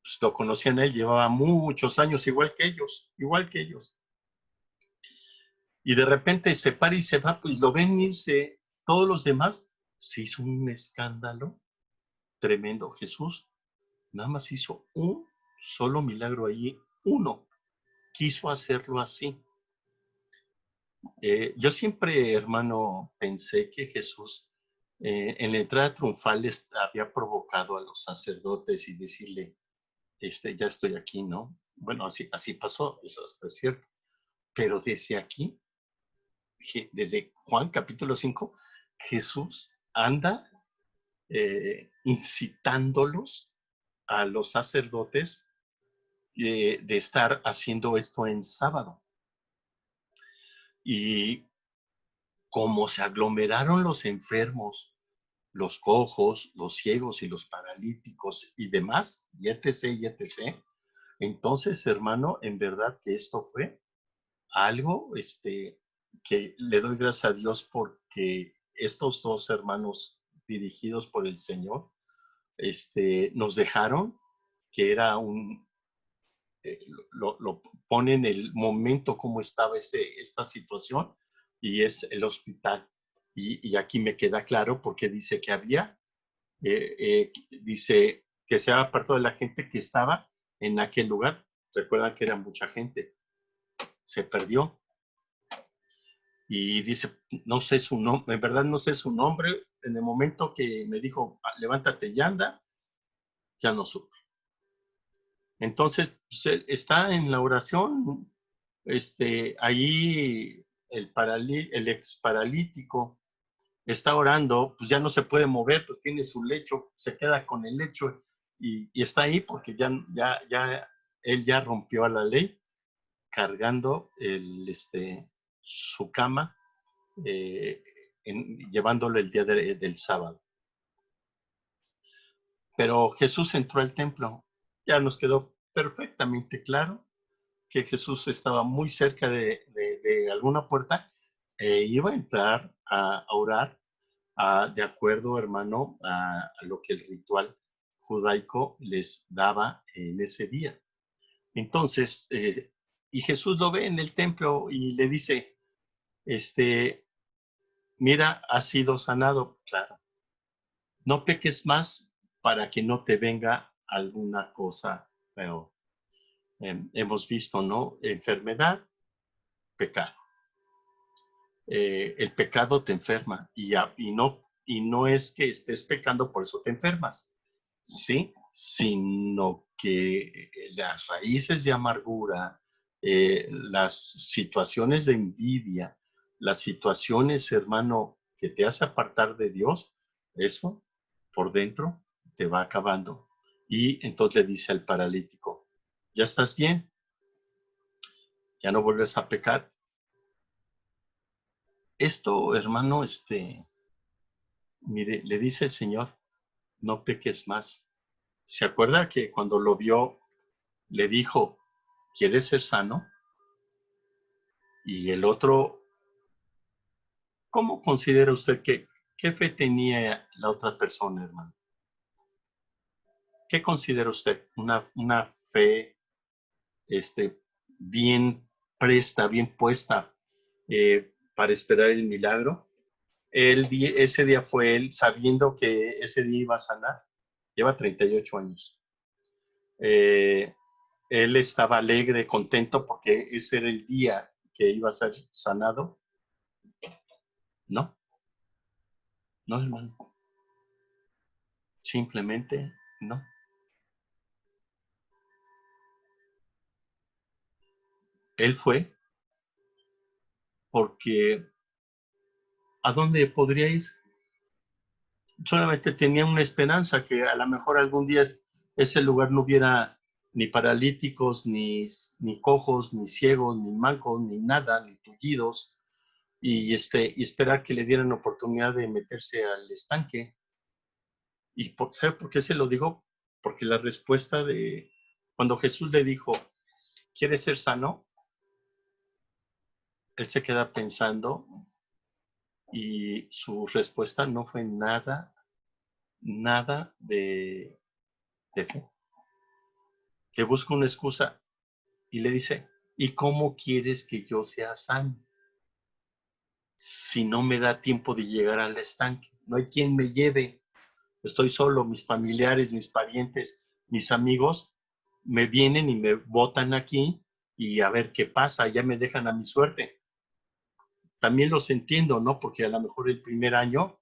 pues, lo conocían a él, llevaba muchos años igual que ellos, igual que ellos. Y de repente se para y se va, pues lo ven irse todos los demás. Se hizo un escándalo tremendo. Jesús nada más hizo un solo milagro allí, uno. Quiso hacerlo así. Yo siempre, hermano, pensé que Jesús en la entrada triunfal había provocado a los sacerdotes y decirle, ya estoy aquí, ¿no? Bueno, así pasó, eso es cierto. Pero desde aquí, desde Juan capítulo 5, Jesús anda incitándolos a los sacerdotes de estar haciendo esto en sábado. Y como se aglomeraron los enfermos, los cojos, los ciegos y los paralíticos y demás, y etc., y etc., entonces, hermano, en verdad que esto fue algo que le doy gracias a Dios porque estos dos hermanos dirigidos por el Señor nos dejaron que era lo pone en el momento como estaba esta situación y es el hospital. Y aquí me queda claro porque dice que había, dice que se ha apartado de la gente que estaba en aquel lugar. Recuerdan que era mucha gente. Se perdió. Y dice, no sé su nombre, en verdad no sé su nombre. En el momento que me dijo, levántate y anda, ya no supe. Entonces, pues, él está en la oración, ahí el ex paralítico está orando, pues ya no se puede mover, pues tiene su lecho, se queda con el lecho y está ahí porque él ya rompió a la ley cargando su cama, llevándolo el día del sábado. Pero Jesús entró al templo, ya nos quedó perfectamente claro que Jesús estaba muy cerca de alguna puerta e iba a entrar a orar de acuerdo, hermano, a lo que el ritual judaico les daba en ese día. Entonces, y Jesús lo ve en el templo y le dice, mira, has sido sanado, claro. No peques más para que no te venga alguna cosa peor. Hemos visto, ¿no? Enfermedad, pecado. El pecado te enferma y no es que estés pecando, por eso te enfermas, ¿sí? Sino que las raíces de amargura, las situaciones de envidia, las situaciones, hermano, que te hace apartar de Dios, eso por dentro te va acabando. Y entonces le dice al paralítico, ¿ya estás bien? ¿Ya no vuelves a pecar? Esto, hermano, mire, le dice el Señor, no peques más. ¿Se acuerda que cuando lo vio, le dijo, ¿quieres ser sano? Y el otro, ¿cómo considera usted qué fe tenía la otra persona, hermano? ¿Qué considera usted? Una fe, bien presta, bien puesta para esperar el milagro. Ese día fue él, sabiendo que ese día iba a sanar, lleva 38 años. Él estaba alegre, contento, porque ese era el día que iba a ser sanado. No, no, hermano. Simplemente no. Él fue porque ¿a dónde podría ir? Solamente tenía una esperanza que a lo mejor algún día ese lugar no hubiera ni paralíticos, ni cojos, ni ciegos, ni mancos, ni nada, ni tullidos, y esperar que le dieran oportunidad de meterse al estanque. ¿Sabe por qué se lo digo? Porque la respuesta cuando Jesús le dijo, ¿quieres ser sano? Él se queda pensando y su respuesta no fue nada de fe. que busca una excusa y le dice, ¿y cómo quieres que yo sea sano? Si no me da tiempo de llegar al estanque, no hay quien me lleve, estoy solo, mis familiares, mis parientes, mis amigos me vienen y me botan aquí y a ver qué pasa, ya me dejan a mi suerte. También los entiendo, ¿no? Porque a lo mejor el primer año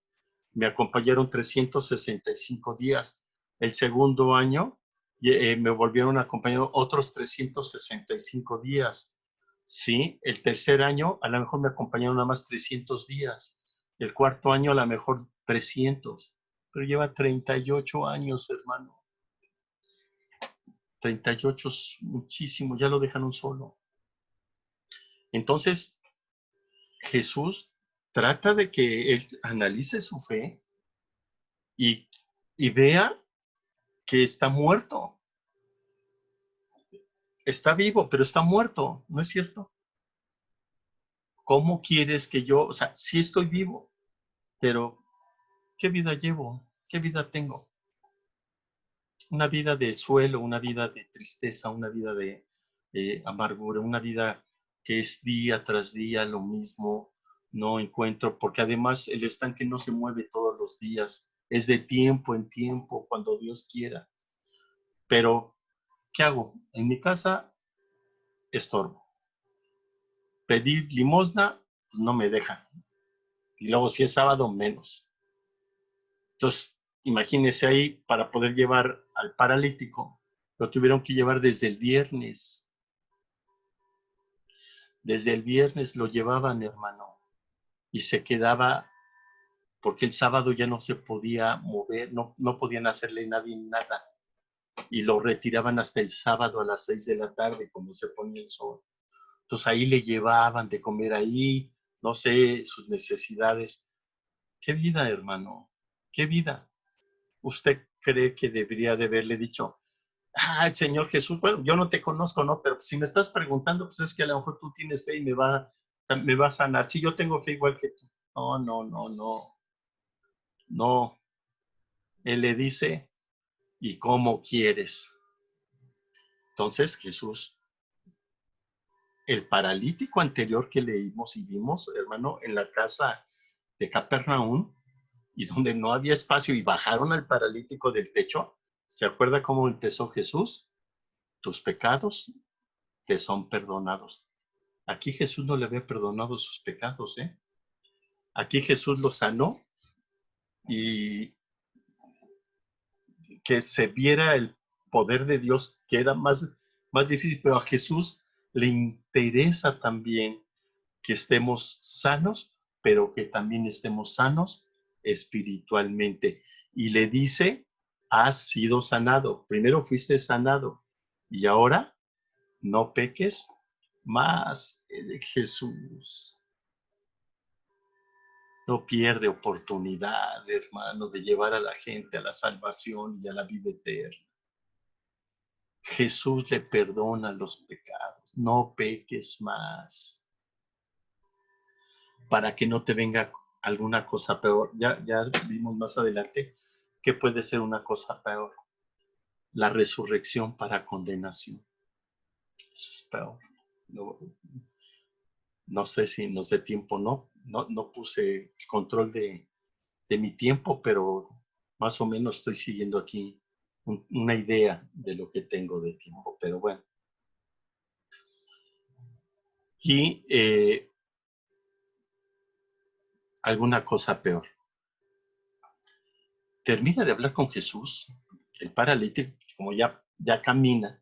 me acompañaron 365 días, el segundo año me volvieron a acompañar otros 365 días, ¿sí? El tercer año a lo mejor me acompañaron nada más 300 días, el cuarto año a lo mejor 300, pero lleva 38 años, hermano. 38 es muchísimo, ya lo dejaron solo. Entonces, Jesús trata de que él analice su fe y, y vea que está muerto. Está vivo, pero está muerto, ¿no es cierto? ¿Cómo quieres que yo, o sea, sí estoy vivo, pero ¿qué vida llevo? ¿Qué vida tengo? Una vida de suelo, una vida de tristeza, una vida de amargura, una vida que es día tras día lo mismo, no encuentro, porque además el estanque no se mueve todos los días, es de tiempo en tiempo, cuando Dios quiera. Pero, ¿qué hago? En mi casa estorbo. Pedir limosna, pues no me dejan. Y luego si es sábado, menos. Entonces, imagínense ahí, para poder llevar al paralítico, lo tuvieron que llevar desde el viernes. Desde el viernes lo llevaban, hermano, y se quedaba, porque el sábado ya no se podía mover, no podían hacerle nadie nada. Y lo retiraban hasta el sábado a las 6 de la tarde, cuando se ponía el sol. Entonces ahí le llevaban de comer ahí, no sé, sus necesidades. ¿Qué vida, hermano? ¿Qué vida? ¿Usted cree que debería de haberle dicho, Señor Jesús, bueno, yo no te conozco, ¿no? Pero si me estás preguntando, pues es que a lo mejor tú tienes fe y me va a sanar. Si yo tengo fe igual que tú. No, no, no, no, no. Él le dice, ¿y cómo quieres? Entonces Jesús, el paralítico anterior que leímos y vimos, hermano, en la casa de Capernaum, y donde no había espacio y bajaron al paralítico del techo, ¿se acuerda cómo empezó Jesús? Tus pecados te son perdonados. Aquí Jesús no le había perdonado sus pecados, ¿eh? Aquí Jesús lo sanó y que se viera el poder de Dios, que era más difícil, pero a Jesús le interesa también que estemos sanos, pero que también estemos sanos espiritualmente. Y le dice, has sido sanado. Primero fuiste sanado y ahora no peques más. Jesús no pierde oportunidad, hermano, de llevar a la gente a la salvación y a la vida eterna. Jesús le perdona los pecados. No peques más, para que no te venga alguna cosa peor. Ya vimos más adelante que puede ser una cosa peor. La resurrección para condenación. Eso es peor. No sé si nos dé tiempo, no puse control de mi tiempo, pero más o menos estoy siguiendo aquí una idea de lo que tengo de tiempo, pero bueno. Y alguna cosa peor. Termina de hablar con Jesús, el paralítico, como ya camina,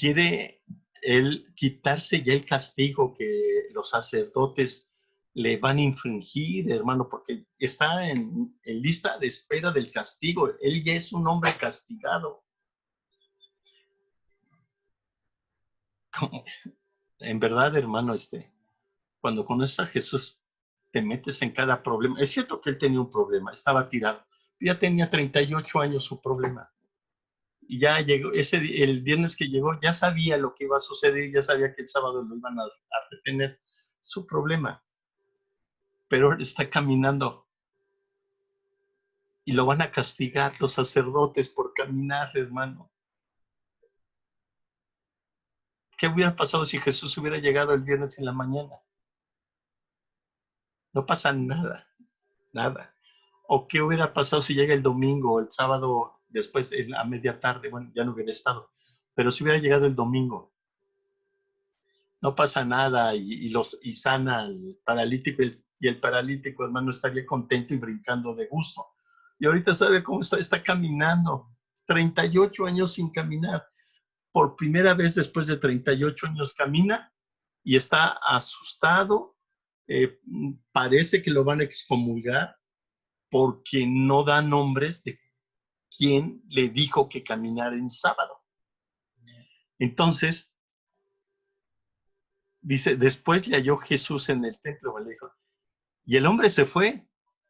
quiere él quitarse ya el castigo que los sacerdotes le van a infringir, hermano, porque está en lista de espera del castigo. Él ya es un hombre castigado. Como, en verdad, hermano, cuando conoces a Jesús, te metes en cada problema. Es cierto que él tenía un problema, estaba tirado. Ya tenía 38 años su problema. Y ya llegó, el viernes que llegó, ya sabía lo que iba a suceder, ya sabía que el sábado lo iban a retener. Su problema. Pero él está caminando y lo van a castigar los sacerdotes por caminar, hermano. ¿Qué hubiera pasado si Jesús hubiera llegado el viernes en la mañana? No pasa nada, nada. ¿O qué hubiera pasado si llega el domingo o el sábado después a media tarde? Bueno, ya no hubiera estado. Pero si hubiera llegado el domingo, no pasa nada y sana al paralítico y el paralítico, hermano, estaría contento y brincando de gusto. Y ahorita sabe cómo está caminando. 38 años sin caminar. Por primera vez después de 38 años camina y está asustado. Parece que lo van a excomulgar porque no da nombres de quién le dijo que caminara en sábado. Entonces, dice, después le halló Jesús en el templo, le dijo, y el hombre se fue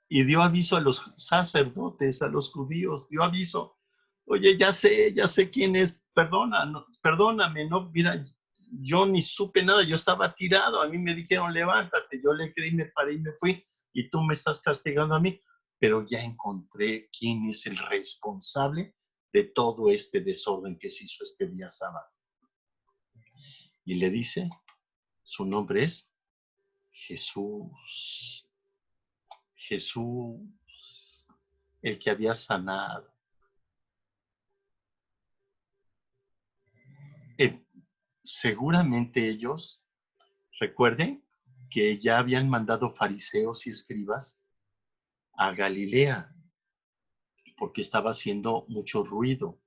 y dio aviso a los sacerdotes, a los judíos, dio aviso. Oye, ya sé quién es, perdóname, no, mira, yo ni supe nada, yo estaba tirado, a mí me dijeron, levántate, yo le creí, me paré y me fui, y tú me estás castigando a mí, pero ya encontré quién es el responsable de todo este desorden que se hizo este día sábado. Y le dice, su nombre es Jesús. Jesús, el que había sanado. Seguramente ellos, recuerden que ya habían mandado fariseos y escribas a Galilea, porque estaba haciendo mucho ruido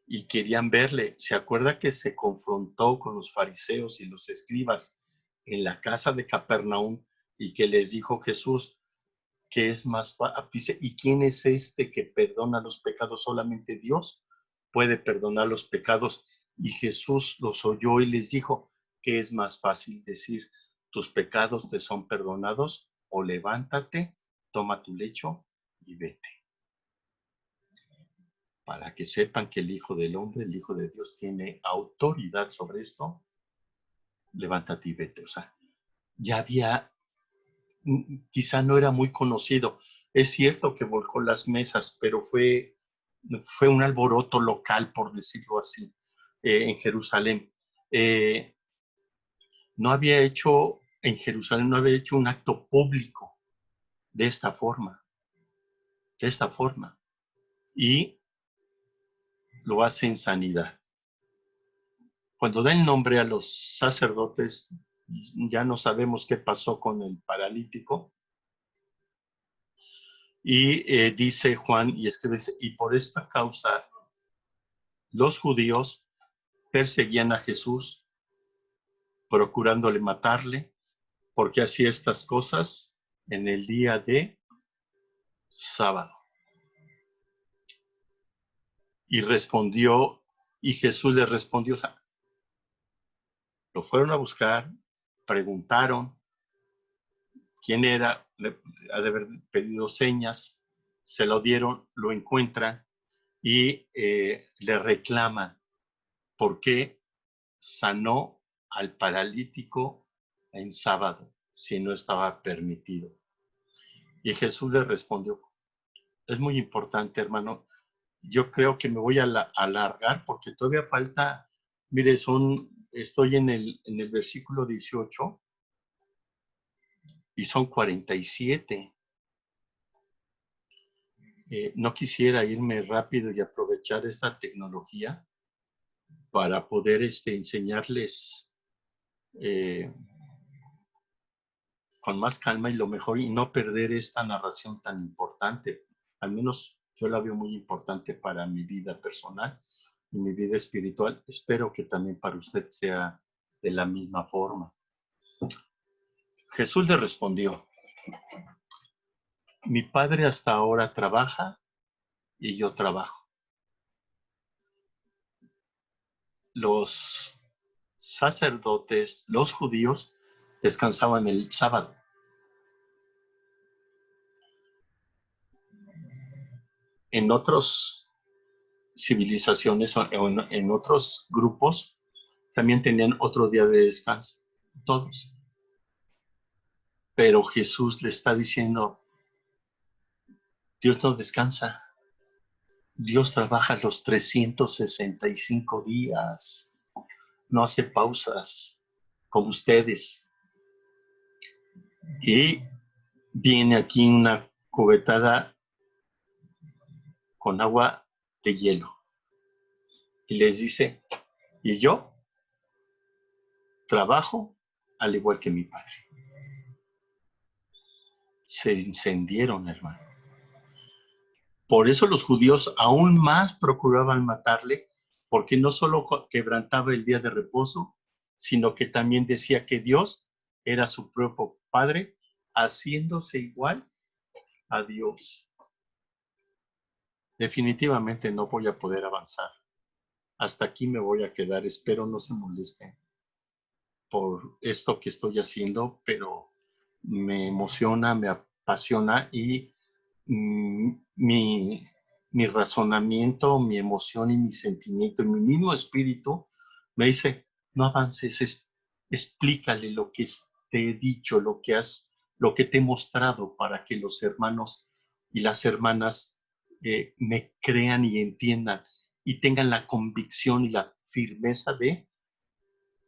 y querían verle. ¿Se acuerda que se confrontó con los fariseos y los escribas en la casa de Capernaum y que les dijo Jesús, que es más, dice, ¿y quién es este que perdona los pecados? Solamente Dios puede perdonar los pecados. Y Jesús los oyó y les dijo, ¿qué es más fácil decir? ¿Tus pecados te son perdonados? O levántate, toma tu lecho y vete. Para que sepan que el Hijo del Hombre, el Hijo de Dios, tiene autoridad sobre esto, levántate y vete. O sea, ya había, quizá no era muy conocido. Es cierto que volcó las mesas, pero fue un alboroto local, por decirlo así, en Jerusalén. No había hecho, en Jerusalén no había hecho un acto público de esta forma, y lo hace en sanidad. Cuando da el nombre a los sacerdotes, ya no sabemos qué pasó con el paralítico, y dice Juan, y escribe, y por esta causa los judíos perseguían a Jesús, procurándole matarle, porque hacía estas cosas en el día de sábado. Y respondió, y Jesús le respondió, o sea, lo fueron a buscar, preguntaron quién era, le ha de haber pedido señas, se lo dieron, lo encuentran y le reclaman por qué sanó al paralítico en sábado si no estaba permitido. Y Jesús le respondió, es muy importante, hermano, yo creo que me voy a alargar porque todavía falta, mire, estoy en el versículo 18 y son 47. No quisiera irme rápido y aprovechar esta tecnología para poder enseñarles con más calma y lo mejor y no perder esta narración tan importante. Al menos yo la veo muy importante para mi vida personal y mi vida espiritual. Espero que también para usted sea de la misma forma. Jesús le respondió, mi padre hasta ahora trabaja y yo trabajo. Los sacerdotes, los judíos, descansaban el sábado. En otras civilizaciones o en otros grupos también tenían otro día de descanso, todos. Pero Jesús le está diciendo, Dios no descansa, Dios trabaja los 365 días. no hace pausas como ustedes. Y viene aquí una cubetada con agua de hielo. Y les dice, y yo trabajo al igual que mi padre. Se encendieron, hermano. Por eso los judíos aún más procuraban matarle, porque no solo quebrantaba el día de reposo, sino que también decía que Dios era su propio Padre, haciéndose igual a Dios. Definitivamente no voy a poder avanzar. Hasta aquí me voy a quedar. Espero no se molesten por esto que estoy haciendo, pero me emociona, me apasiona y mi razonamiento, mi emoción y mi sentimiento y mi mismo espíritu me dice, no avances, explícale lo que te he dicho, lo que te he mostrado para que los hermanos y las hermanas me crean y entiendan y tengan la convicción y la firmeza de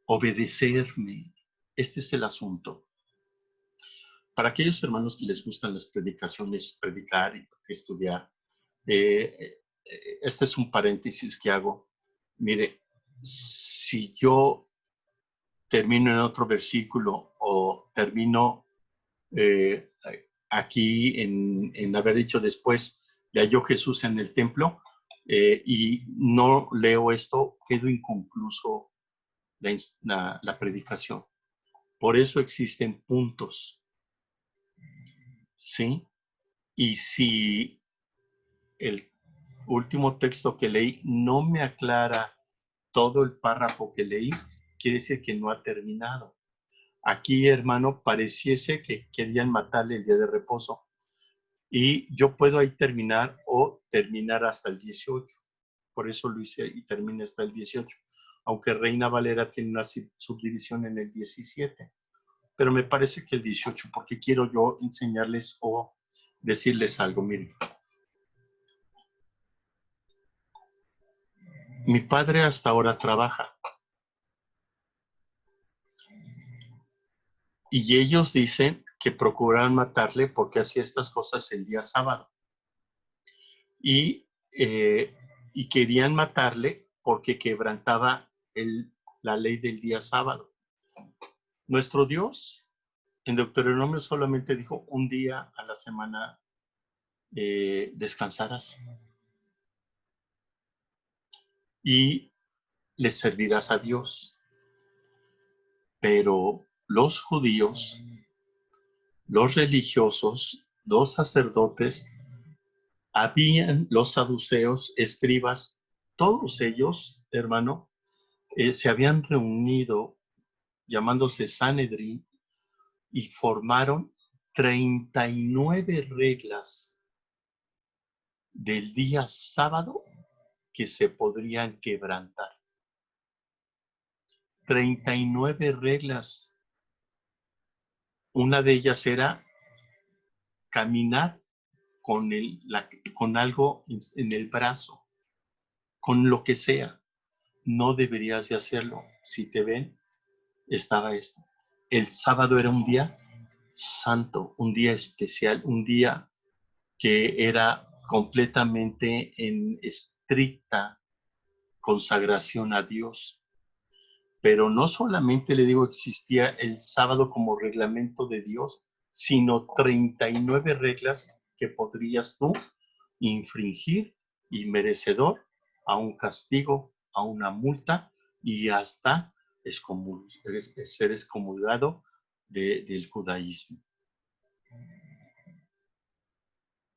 obedecerme. Este es el asunto. Para aquellos hermanos que les gustan las predicaciones, predicar y estudiar, este es un paréntesis que hago. Mire, si yo termino en otro versículo o termino eh, aquí en haber dicho después, le halló Jesús en el templo y no leo esto, quedo inconcluso la predicación. Por eso existen puntos, ¿sí? Y si el último texto que leí no me aclara todo el párrafo que leí, quiere decir que no ha terminado. Aquí, hermano, pareciese que querían matarle el día de reposo. Y yo puedo ahí terminar o terminar hasta el 18. Por eso lo hice y termina hasta el 18. Aunque Reina Valera tiene una subdivisión en el 17. Pero me parece que el 18, porque quiero yo enseñarles o decirles algo. Miren, mi padre hasta ahora trabaja. Y ellos dicen que procuraron matarle porque hacía estas cosas el día sábado. Y, y querían matarle porque quebrantaba la ley del día sábado. Nuestro Dios en Deuteronomio solamente dijo un día a la semana descansarás y le servirás a Dios. Pero los judíos, los religiosos, los sacerdotes, los saduceos, escribas, todos ellos, hermano, se habían reunido llamándose Sanedrín y formaron 39 reglas del día sábado que se podrían quebrantar. 39 reglas. Una de ellas era caminar con algo en el brazo, con lo que sea. No deberías de hacerlo. Si te ven, estaba esto. El sábado era un día santo, un día especial, un día que era completamente en estricta consagración a Dios. Pero no solamente le digo existía el sábado como reglamento de Dios, sino 39 reglas que podrías tú infringir y merecedor a un castigo, a una multa y hasta ser excomulgado del judaísmo.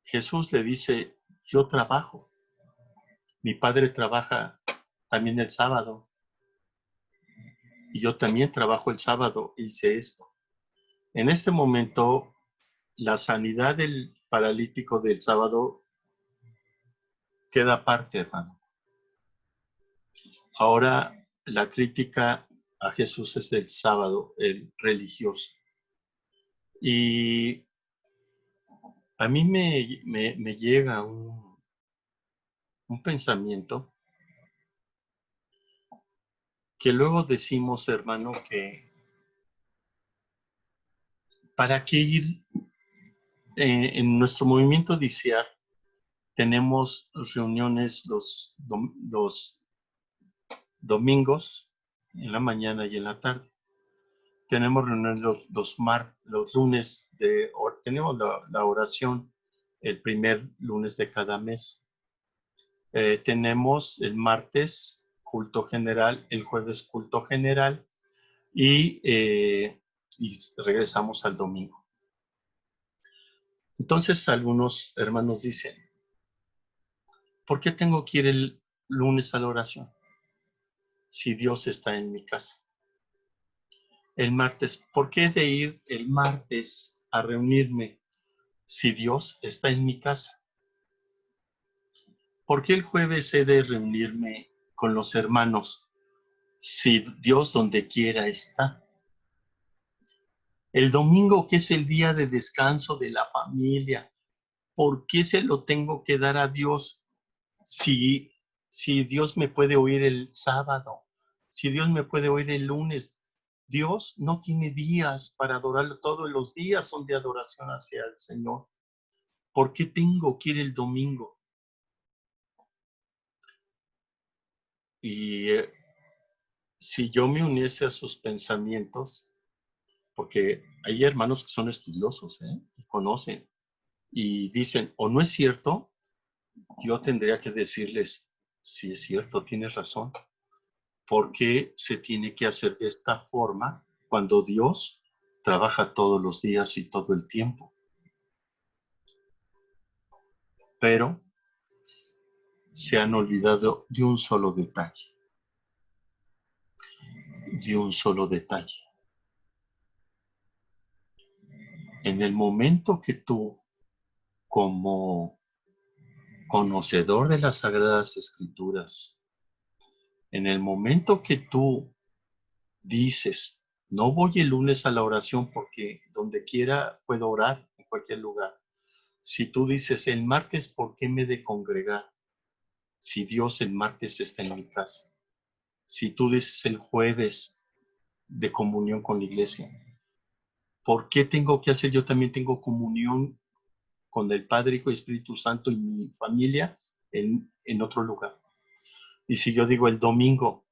Jesús le dice, yo trabajo, mi padre trabaja también el sábado y yo también trabajo el sábado, hice esto. En este momento, la sanidad del paralítico del sábado queda aparte, hermano. Ahora la crítica a Jesús es del sábado, el religioso. Y a mí me llega un pensamiento que luego decimos, hermano, que para qué ir en nuestro movimiento DICIAR tenemos reuniones los domingos en la mañana y en la tarde. Tenemos reuniones los lunes, tenemos la oración el primer lunes de cada mes. Tenemos el martes culto general, el jueves culto general y regresamos al domingo. Entonces algunos hermanos dicen, ¿por qué tengo que ir el lunes a la oración si Dios está en mi casa? El martes, ¿por qué he de ir el martes a reunirme si Dios está en mi casa? ¿Por qué el jueves he de reunirme con los hermanos si Dios donde quiera está? El domingo, que es el día de descanso de la familia, ¿por qué se lo tengo que dar a Dios si, si Dios me puede oír el sábado? Si Dios me puede oír el lunes. Dios no tiene días para adorarlo, todos los días son de adoración hacia el Señor. ¿Por qué tengo que ir el domingo? Y si yo me uniese a sus pensamientos, porque hay hermanos que son estudiosos, y conocen, y dicen, o no es cierto, yo tendría que decirles, sí es cierto, tienes razón. ¿Por qué se tiene que hacer de esta forma cuando Dios trabaja todos los días y todo el tiempo? Pero se han olvidado de un solo detalle, de un solo detalle. En el momento que tú, como conocedor de las Sagradas Escrituras, en el momento que tú dices, no voy el lunes a la oración porque donde quiera puedo orar, en cualquier lugar. Si tú dices, el martes, ¿por qué me he de congregar? Si Dios el martes está en mi casa. Si tú dices el jueves de comunión con la iglesia, ¿por qué tengo que hacer? Yo también tengo comunión con el Padre, Hijo y Espíritu Santo y mi familia en otro lugar. Y si yo digo el domingo,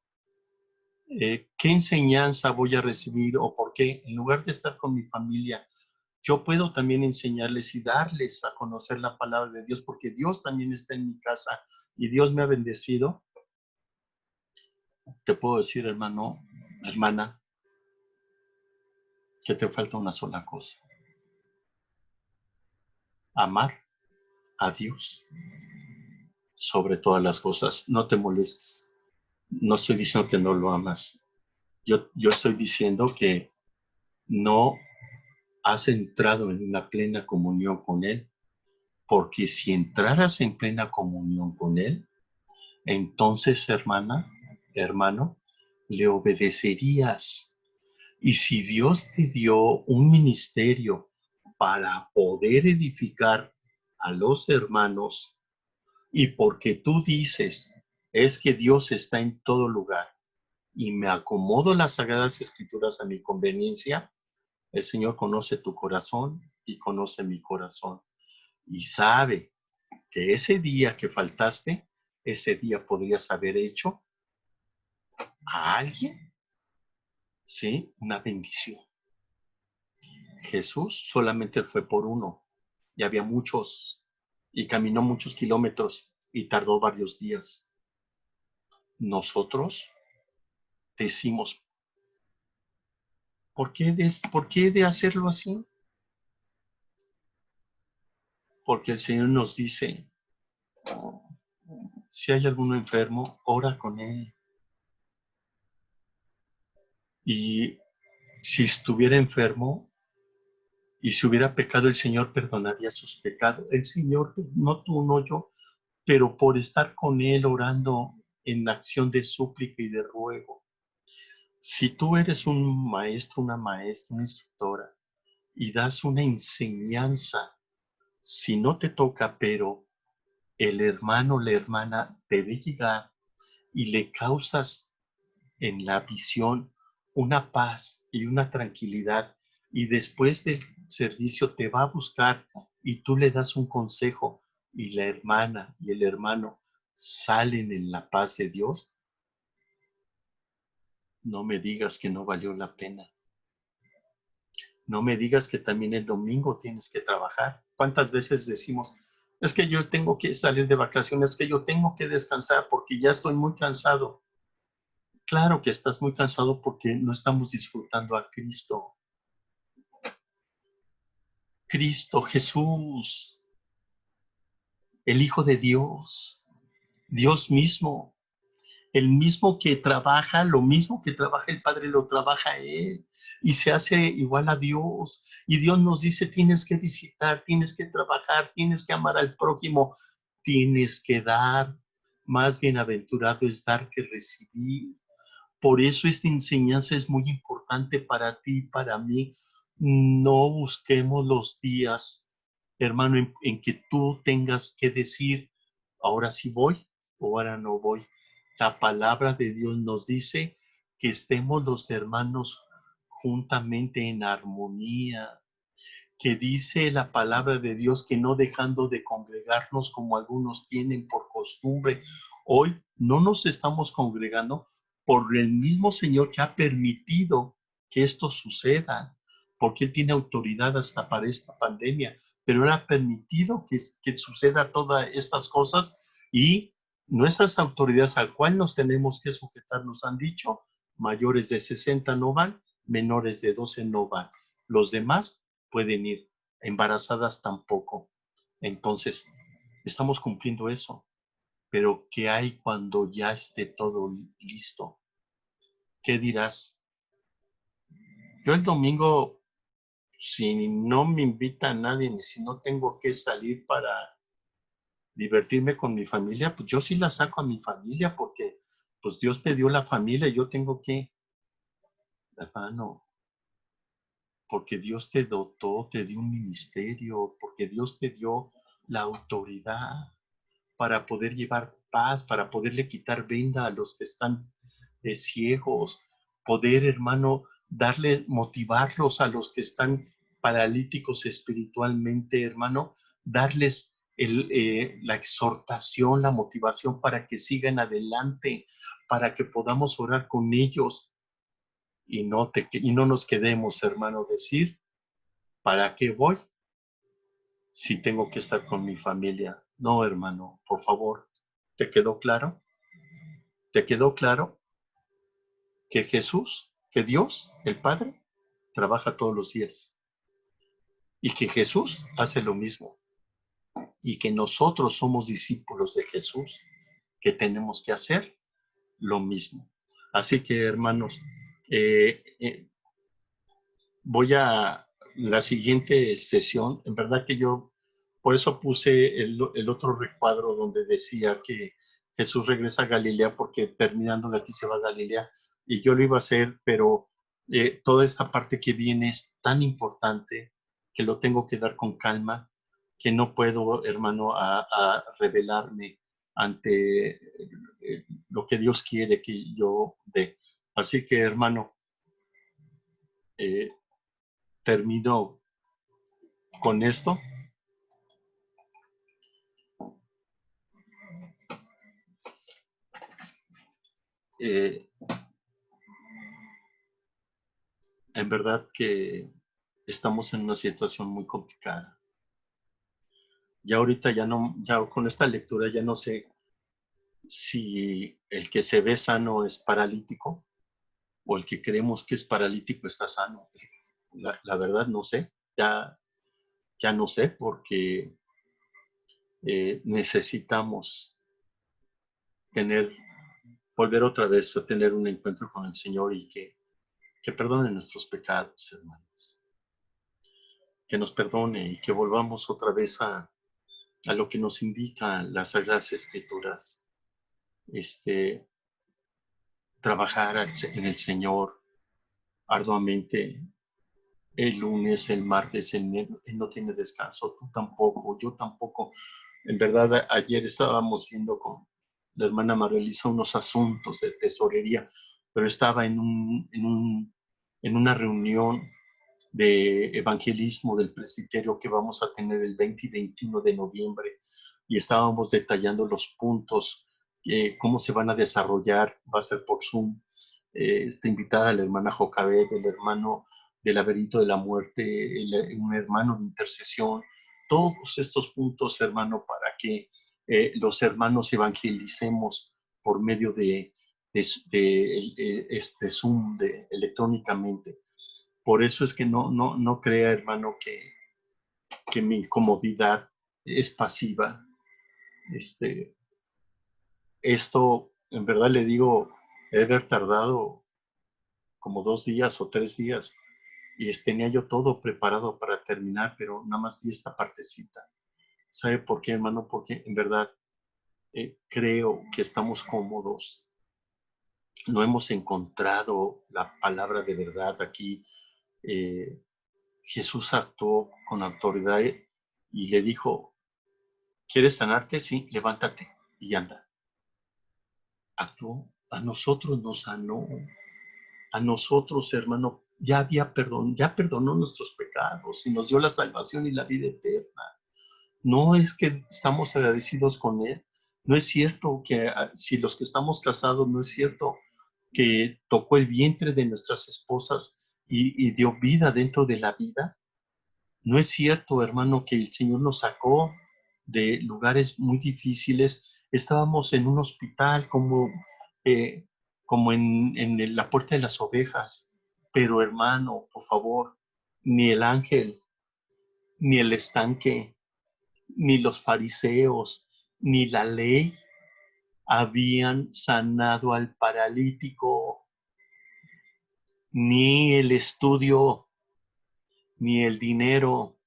¿qué enseñanza voy a recibir o por qué? En lugar de estar con mi familia, yo puedo también enseñarles y darles a conocer la palabra de Dios, porque Dios también está en mi casa y Dios me ha bendecido. Te puedo decir, hermano, hermana, que te falta una sola cosa: amar a Dios sobre todas las cosas. No te molestes. No estoy diciendo que no lo amas. Yo estoy diciendo que no has entrado en una plena comunión con Él, porque si entraras en plena comunión con Él, entonces, hermana, hermano, le obedecerías. Y si Dios te dio un ministerio para poder edificar a los hermanos, y porque tú dices, es que Dios está en todo lugar, y me acomodo las Sagradas Escrituras a mi conveniencia, el Señor conoce tu corazón y conoce mi corazón. Y sabe que ese día que faltaste, ese día podrías haber hecho a alguien, ¿sí?, una bendición. Jesús solamente fue por uno, y había muchos, y caminó muchos kilómetros, y tardó varios días. Nosotros decimos, ¿por qué de hacerlo así? Porque el Señor nos dice, si hay alguno enfermo, ora con él. Y si estuviera enfermo y si hubiera pecado, el Señor perdonaría sus pecados. El Señor, no tú, no yo, pero por estar con Él orando en acción de súplica y de ruego. Si tú eres un maestro, una maestra, una instructora y das una enseñanza, si no te toca, pero el hermano, la hermana debe llegar y le causas en la visión una paz y una tranquilidad, y después del servicio te va a buscar y tú le das un consejo y la hermana y el hermano salen en la paz de Dios, no me digas que no valió la pena. No me digas que también el domingo tienes que trabajar. ¿Cuántas veces decimos, es que yo tengo que salir de vacaciones, es que yo tengo que descansar porque ya estoy muy cansado? Claro que estás muy cansado porque no estamos disfrutando a Cristo. Cristo Jesús, el Hijo de Dios, Dios mismo, el mismo que trabaja, lo mismo que trabaja el Padre, lo trabaja Él y se hace igual a Dios. Y Dios nos dice, tienes que visitar, tienes que trabajar, tienes que amar al prójimo, tienes que dar. Más bienaventurado es dar que recibir. Por eso esta enseñanza es muy importante para ti y para mí. No busquemos los días, hermano, en que tú tengas que decir, ahora sí voy o ahora no voy. La palabra de Dios nos dice que estemos los hermanos juntamente en armonía, que dice la palabra de Dios que no dejando de congregarnos como algunos tienen por costumbre. Hoy no nos estamos congregando por el mismo Señor que ha permitido que esto suceda, porque Él tiene autoridad hasta para esta pandemia, pero Él ha permitido que suceda todas estas cosas y nuestras autoridades al cual nos tenemos que sujetar nos han dicho, mayores de 60 no van, menores de 12 no van. Los demás pueden ir, embarazadas tampoco. Entonces, estamos cumpliendo eso. Pero, ¿qué hay cuando ya esté todo listo? ¿Qué dirás? Yo el domingo, si no me invita a nadie, ni si no tengo que salir para divertirme con mi familia, pues yo sí la saco a mi familia porque pues Dios me dio la familia y yo tengo que, hermano, porque Dios te dotó, te dio un ministerio, porque Dios te dio la autoridad para poder llevar paz, para poderle quitar venda a los que están ciegos, poder, hermano, darle, motivarlos a los que están paralíticos espiritualmente, hermano, darles la exhortación, la motivación para que sigan adelante, para que podamos orar con ellos y no nos quedemos, hermano, decir, ¿para qué voy si tengo que estar con mi familia? No, hermano, por favor, ¿te quedó claro? ¿Te quedó claro que Jesús, que Dios, el Padre, trabaja todos los días y que Jesús hace lo mismo y que nosotros somos discípulos de Jesús, que tenemos que hacer lo mismo? Así que, hermanos, eh, eh, voy a la siguiente sesión. En verdad que yo, por eso puse el otro recuadro donde decía que Jesús regresa a Galilea porque terminando de aquí se va a Galilea y yo lo iba a hacer, pero toda esta parte que viene es tan importante que lo tengo que dar con calma, que no puedo, hermano, a revelarme ante lo que Dios quiere que yo dé. Así que, hermano, eh, termino con esto. Eh, en verdad que estamos en una situación muy complicada. Ya ahorita ya no, ya con esta lectura ya no sé si el que se ve sano es paralítico o el que creemos que es paralítico está sano. La verdad no sé, ya no sé porque necesitamos tener, volver otra vez a tener un encuentro con el Señor y que perdone nuestros pecados, hermanos. Que nos perdone y que volvamos otra vez a lo que nos indican las Sagradas Escrituras. Trabajar en el Señor arduamente el lunes, el martes, Él no tiene descanso, tú tampoco, yo tampoco. En verdad, ayer estábamos viendo con la hermana María Elisa unos asuntos de tesorería, pero estaba en una reunión de evangelismo del presbiterio que vamos a tener el 20 y 21 de noviembre y estábamos detallando los puntos, cómo se van a desarrollar, va a ser por Zoom. Está invitada la hermana Jocabet, el hermano del laberinto de la muerte, un hermano de intercesión, todos estos puntos, hermano, para que los hermanos evangelicemos por medio de este Zoom, electrónicamente. Por eso es que no crea, hermano, que mi comodidad es pasiva. Esto, en verdad le digo, he de haber tardado como 2 días o 3 días y tenía yo todo preparado para terminar, pero nada más di esta partecita. ¿Sabe por qué, hermano? Porque en verdad creo que estamos cómodos. No hemos encontrado la palabra de verdad aquí. Jesús actuó con autoridad y le dijo, ¿quieres sanarte? Sí, levántate y anda. Actuó, a nosotros nos sanó, a nosotros, hermano, ya perdonó nuestros pecados y nos dio la salvación y la vida eterna. No es que estamos agradecidos con Él. No es cierto que si los que estamos casados, no es cierto que tocó el vientre de nuestras esposas y dio vida dentro de la vida. No es cierto, hermano, que el Señor nos sacó de lugares muy difíciles. Estábamos en un hospital eh, como en la puerta de las ovejas. Pero, hermano, por favor, ni el ángel, ni el estanque, ni los fariseos, ni la ley habían sanado al paralítico, ni el estudio, ni el dinero,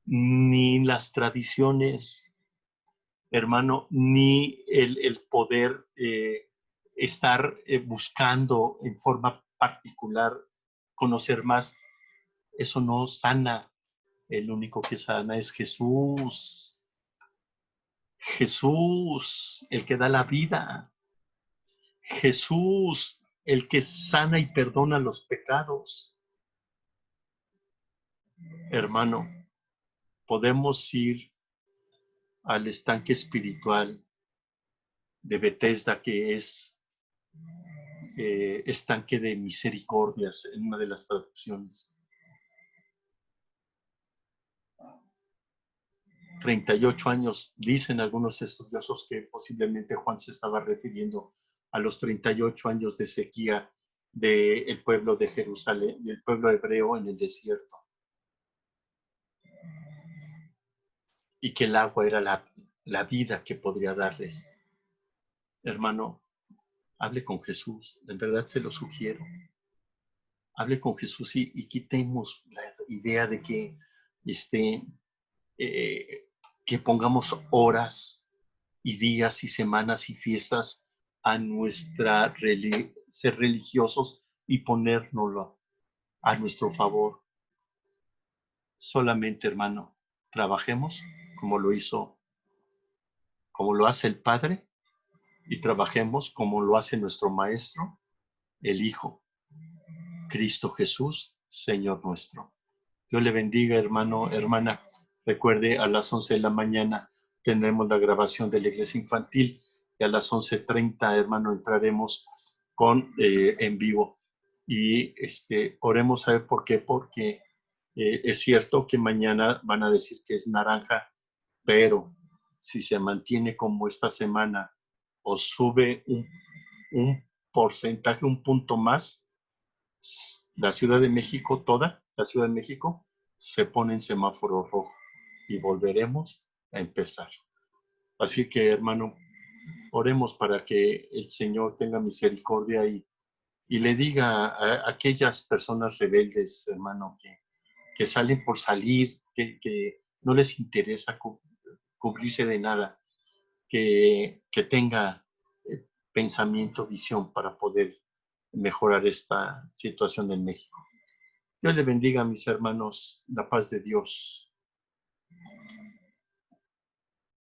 ni las tradiciones, hermano, ni el poder estar buscando en forma particular conocer más. Eso no sana. El único que sana es Jesús. Jesús, el que da la vida. Jesús, el que sana y perdona los pecados. Hermano, podemos ir al estanque espiritual de Bethesda, que es estanque de misericordias en una de las traducciones. 38 años, dicen algunos estudiosos que posiblemente Juan se estaba refiriendo a los 38 años de sequía del pueblo de Jerusalén, del pueblo hebreo en el desierto. Y que el agua era la vida que podría darles. Hermano, hable con Jesús, en verdad se lo sugiero. Hable con Jesús y quitemos la idea de que, que pongamos horas y días y semanas y fiestas a nuestra ser religiosos y ponérnoslo a nuestro favor. Solamente, hermano, trabajemos como lo hace el Padre, y trabajemos como lo hace nuestro Maestro, el Hijo, Cristo Jesús, Señor nuestro. Dios le bendiga, hermano, hermana. Recuerde, a las 11 de la mañana tendremos la grabación de la iglesia infantil y a las 11:30, hermano, entraremos en vivo. Y oremos a ver por qué, porque es cierto que mañana van a decir que es naranja, pero si se mantiene como esta semana o sube un porcentaje, un punto más, la Ciudad de México, toda la Ciudad de México, se pone en semáforo rojo y volveremos a empezar. Así que, hermano, oremos para que el Señor tenga misericordia y le diga a aquellas personas rebeldes, hermano, que salen por salir, que no les interesa cubrirse de nada, que tenga pensamiento, visión para poder mejorar esta situación en México. Dios le bendiga, mis hermanos, la paz de Dios.